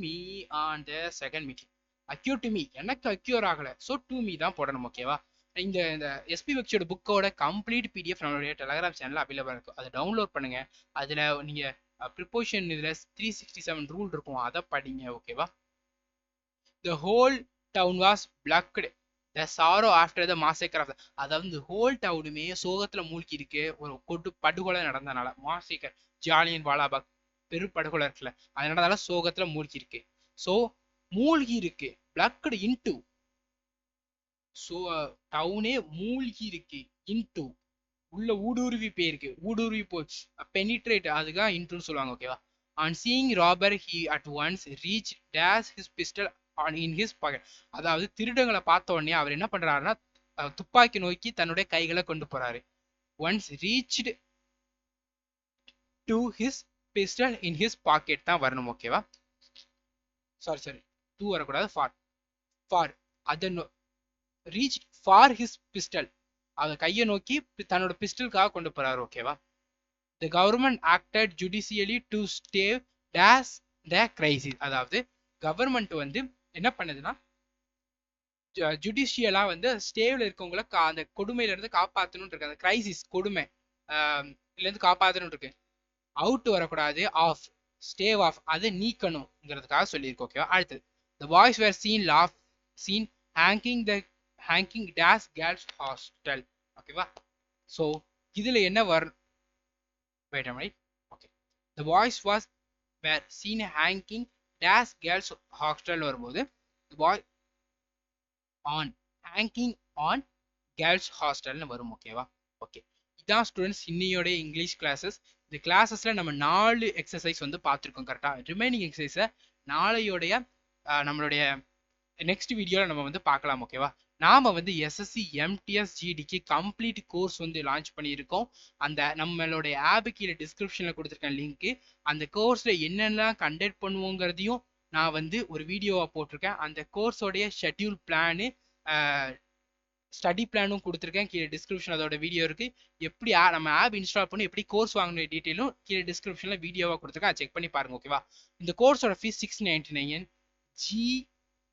me on the second meeting. occur to me, எனக்கு occur ஆகல, so to me தான் போடணும். ஓகேவா? இந்த எஸ்பி பக்ஷியோட புக்கோட கம்ப்ளீட் பிடிஎஃப் நம்மளுடைய டெலகிராம் சேனல் அவைலபிள் இருக்கும், அதை டவுன்லோட் பண்ணுங்க. அதுல நீங்க ப்ரிப்போஷன் இதுல 367 ரூல் இருக்கும், அதை படிங்க. ஓகேவா? The whole town was blocked. The sorrow after the massacre of the, அதாவது ஹோல் டவுனுமே சோகத்துல மூழ்கி இருக்கு, ஒரு படுகொலை நடந்தனால. மாசேக்கர், ஜாலியன் வாலாபாக் பெருப்படுகொலை இருக்குல்ல, அதனால சோகத்துல மூழ்கி இருக்கு. சோ மூழ்கி இருக்கு, blocked into, சோ டவுனே மூழ்கி இருக்கு, into உள்ள ஊடுருவி போயிருக்கு, ஊடுருவி போச்சு, பெனிட்ரேட், அதுதான் இன்ட்ருன்னு சொல்லுவாங்க. ஓகேவா? On seeing robber he at once reached dash his pistol in his pocket. அதாவது திருடங்களை பார்த்த உடனே அவர் என்ன பண்றாருன்னா துப்பாக்கி நோக்கி தன்னுடைய கைகளை கொண்டு போறாரு. once reached to his pistol in his pocket தான் வரணும். ஓகேவா? சாரி டூ வரக்கூடாது, ஃபார் அதன் ரீச் ஃபார் ஹிஸ் பிஸ்டல், அதை கையை நோக்கி தன்னோட பிஸ்டலுக்காக கொண்டு போறாரு. ஓகேவா? The government acted judicially to stay dash the crisis. அதாவது கவர்மெண்ட் வந்து என்ன பண்ணுதுன்னா ஜுடிஷியலா வந்து ஸ்டேவில் இருக்கவங்கள அந்த கொடுமையில இருந்து காப்பாற்றணும் இருக்கு, அந்த கிரைசிஸ் கொடுமை இருந்து காப்பாற்றணும் இருக்கு. அவுட் வரக்கூடாது, ஆஃப், ஸ்டேவ் ஆஃப், அதை நீக்கணுங்கிறதுக்காக சொல்லியிருக்கு. ஓகேவா? அடுத்தது, the boys were seen hanging dash girls hostel. ஓகேவா? ஸோ இதுல என்ன வரும்? Wait a minute. Okay. The boys were seen hanging dash girls hostel வரும்போது the boy on hanging on girls hostelனு வரும். ஓகேவா? ஓகே, இதான் ஸ்டூடெண்ட்ஸ் இன்னையோட இங்கிலீஷ் கிளாஸஸ். இந்த கிளாஸஸ்ல நம்ம 4 எக்ஸசைஸ் வந்து பார்த்துருக்கோம் கரெக்டா. ரிமைனிங் எக்ஸசைஸை நாளையோடைய நம்மளுடைய நெக்ஸ்ட் வீடியோவில் நம்ம வந்து பார்க்கலாம். ஓகேவா? நாம வந்து எஸ்எஸ்சி எம்டிஎஸ் ஜிடிக்கு கம்ப்ளீட் கோர்ஸ் வந்து லான்ச் பண்ணியிருக்கோம். அந்த நம்மளுடைய ஆப்பு கீழே டிஸ்கிரிப்ஷன்ல கொடுத்துருக்கேன் லிங்க். அந்த கோர்ஸ்ல என்னென்னலாம் கண்டக்ட் பண்ணுவோங்கிறதையும் நான் வந்து ஒரு வீடியோவா போட்டிருக்கேன். அந்த கோர்ஸோடைய ஷெட்யூல் பிளானு ஸ்டடி பிளானும் கொடுத்துருக்கேன், கீழே டிஸ்கிரிப்ஷன் அதோட வீடியோ இருக்கு. எப்படி நம்ம ஆப் இன்ஸ்டால் பண்ணி எப்படி கோர்ஸ் வாங்கின டீட்டெயிலும் கீழே டிஸ்கிரிப்ஷன்ல வீடியோவா கொடுத்துருக்கேன், அதை செக் பண்ணி பாருங்க. ஓகேவா? இந்த கோர்ஸோட ஃபீஸ் 699.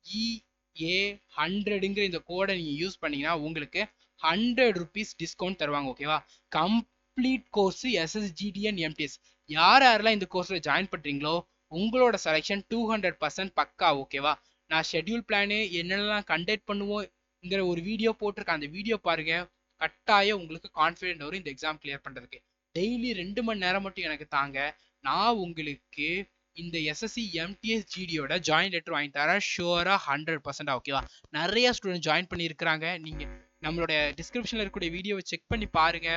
GEA 100ங்கிற இந்த கோடை நீங்க யூஸ் பண்ணீங்கன்னா உங்களுக்கு 100 rupees டிஸ்கவுண்ட் தருவாங்க. ஓகேவா? கம்ப்ளீட் கோர்ஸ் SSGDN MTS யார் யாரெல்லாம் இந்த கோர்ஸ்ல ஜாயின் பண்றீங்களோ உங்களோட செலெக்ஷன் 200% பக்கா. ஓகேவா? நான் ஷெட்யூல் பிளானு என்னென்னலாம் கண்டக்ட் பண்ணுவோங்கிற ஒரு வீடியோ போட்டிருக்கேன், அந்த வீடியோ பாருங்க. கட்டாயம் உங்களுக்கு கான்ஃபிடென்ட் வரும் இந்த எக்ஸாம் கிளியர் பண்றதுக்கு. டெய்லி 2 மணி நேரம் மட்டும் எனக்கு தாங்க, நான் உங்களுக்கு இந்த SSC MTS GDயோட ஜாயின் லெட்டர் வாங்கி தரேன் ஷுவரா 100%. ஓகேவா? நிறைய ஸ்டூடெண்ட் ஜாயின் பண்ணி இருக்கிறாங்க. நீங்க நம்மளோட டிஸ்கிரிப்ஷன்ல இருக்கக்கூடிய வீடியோவை செக் பண்ணி பாருங்க.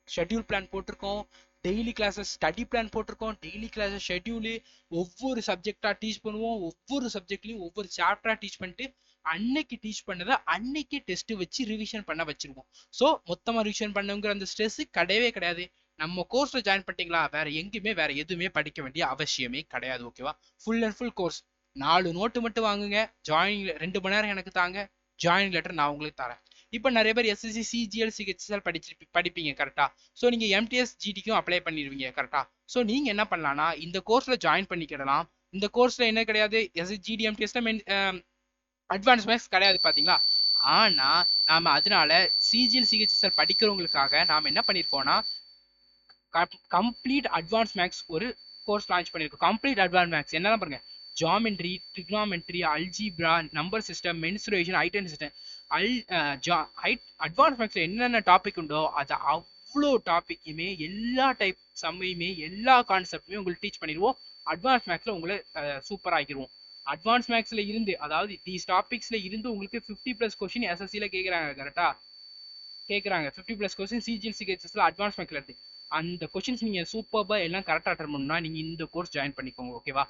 ஷெட்யூல் பிளான் போட்டிருக்கோம், டெய்லி கிளாஸஸ் ஸ்டடி பிளான் போட்டிருக்கோம், டெய்லி கிளாஸஸ் ஷெட்யூலு, ஒவ்வொரு சப்ஜெக்டா டீச் பண்ணுவோம், ஒவ்வொரு சப்ஜெக்ட்லையும் ஒவ்வொரு சாப்டரா டீச் பண்ணிட்டு அன்னைக்கு டீச் பண்ணதை அன்னைக்கு டெஸ்ட் வச்சு ரிவிஷன் பண்ண வச்சிருவோம். ஸோ மொத்தமாக ரிவிஷன் பண்ணுங்கிற அந்த ஸ்ட்ரெஸ் கிடையவே கிடையாது. நம்ம கோர்ஸ்ல ஜாயின் பண்ணிட்டீங்களா, வேற எங்கேயுமே வேற எதுவுமே படிக்க வேண்டிய அவசியமே கிடையாது. ஓகேவா? Full and full course. 4 note மட்டும் வாங்குங்க, ஜாயின் 2 மணி நேரம் எனக்கு தாங்க, ஜாயின் லெட்டர் நான் உங்களுக்கு தரேன். இப்போ நிறைய பேர் SSC CGL CHSL படிப்பீங்க கரெக்டா? ஸோ நீங்க MTS GDக்கும் அப்ளை பண்ணிடுவீங்க கரெக்டா? ஸோ நீங்க என்ன பண்ணலாம்னா இந்த கோர்ஸ்ல ஜாயின் பண்ணிக்கிடலாம். இந்த கோர்ஸ்ல என்ன கிடையாது, SSGD MTSல அட்வான்ஸ் மேக்ஸ் கிடையாது பாத்தீங்களா? ஆனா நாம அதனால CGL CHSL படிக்கிறவங்களுக்காக நாம என்ன பண்ணிருக்கோம்னா கம்ப்ளீட் அட்வான்ஸ் மேக்ஸ் ஒரு கோர்ஸ் லான்ச் பண்ணிருக்கோம். கம்ப்ளீட் அட்வான்ஸ் மேக்ஸ் என்னதான் பாருங்க, geometry, trigonometry, algebra, number system, mensuration, height system, அட்வான்ஸ் மேக்ஸ்ல என்னென்ன டாபிக் உண்டோ அது அவ்வளோ டாபிக்குமே எல்லா டைப் சம்மையுமே எல்லா கான்செப்டுமே உங்களுக்கு டீச் பண்ணிடுவோம். அட்வான்ஸ் மேக்ஸ்ல உங்களை சூப்பராக ஆக்கிடுவோம். அட்வான்ஸ் மேக்ஸ்ல இருந்து, அதாவது தீஸ் டாபிக்ஸ்ல இருந்து உங்களுக்கு 50+ கொஸ்டின் SSCல கேட்குறாங்க கரெக்டா? கேட்குறாங்க 50+ கொஸ்டின் CGL CHSல அட்வான்ஸ் மேக்ஸ்ல இருந்து. அந்த கொஸ்டின்ஸ் நீங்க சூப்பர்பா எல்லாம் கரெக்டாக அட்டன் பண்ணணும்னா நீங்க இந்த கோர்ஸ் ஜாயின் பண்ணிக்கோங்க. ஓகேவா?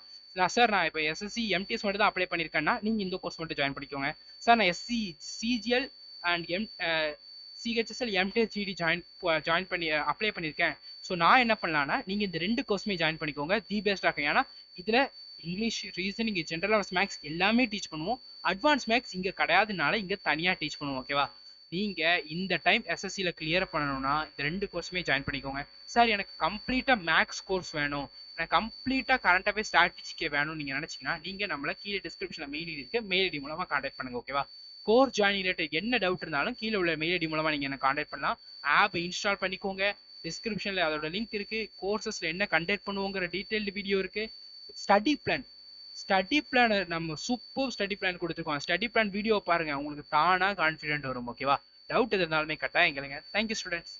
சார் நான் இப்போ SSC MTS மட்டும் தான் அப்ளை பண்ணியிருக்கேன்னா நீங்க இந்த கோர்ஸ் மட்டும் ஜாயின் பண்ணிக்கோங்க. சார் நான் SC CGL and CHSL MTS GD join பண்ணி அப்ளை பண்ணியிருக்கேன். ஸோ நான் என்ன பண்ணலாம்னா நீங்க இந்த 2 கோர்ஸுமே ஜாயின் பண்ணிக்கோங்க. தி பெஸ்ட் ஆகும். ஏன்னா இதுல English, reasoning, general awareness maths எல்லாமே டீச் பண்ணுவோம். அட்வான்ஸ் மேக்ஸ் இங்க கிடையாதுனால இங்க தனியா டீச் பண்ணுவோம். ஓகேவா? நீங்க இந்த டைம் SSCல கிளியர் பண்ணணும்னா இந்த 2 கோர்ஸுமே ஜாயின் பண்ணிக்கோங்க. சார் எனக்கு கம்ப்ளீட்டா மேக்ஸ் கோர்ஸ் வேணும், எனக்கு கம்ப்ளீட்டா கரண்ட் அஃபேர்ஸ் ஸ்ட்ராட்டஜிக்கே வேணும் நீங்க நினைச்சீங்கன்னா நீங்க நம்மள கீழே டிஸ்கிரிப்ஷன்ல மெயில் ஐடி இருக்கு, மெயில் ஐடி மூலமா கான்டாக்ட் பண்ணுங்க. ஓகேவா? கோர்ஸ் ஜாயினிங் ரிலேட்டட் என்ன டவுட் இருந்தாலும் கீழே உள்ள மெயில் ஐடி மூலமா நீங்க என்ன கான்டாக்ட் பண்ணலாம். ஆப் இன்ஸ்டால் பண்ணிக்கோங்க, டிஸ்கிரிப்ஷன்ல அதோட லிங்க் இருக்கு. கோர்சஸ்ல என்ன கண்டக்ட் பண்ணுவோங்கிற டீடைல்டு வீடியோ இருக்கு. ஸ்டடி பிளான் நம்ம சூப்பர் ஸ்டடி பிளான் கொடுத்துருக்கோம். ஸ்டடி பிளான் வீடியோ பாருங்க, உங்களுக்கு தானா கான்ஃபிடென்ட் வரும். ஓகேவா? டவுட் இருந்தாலுமே கட்டாயம் கேளுங்க. Thank you students.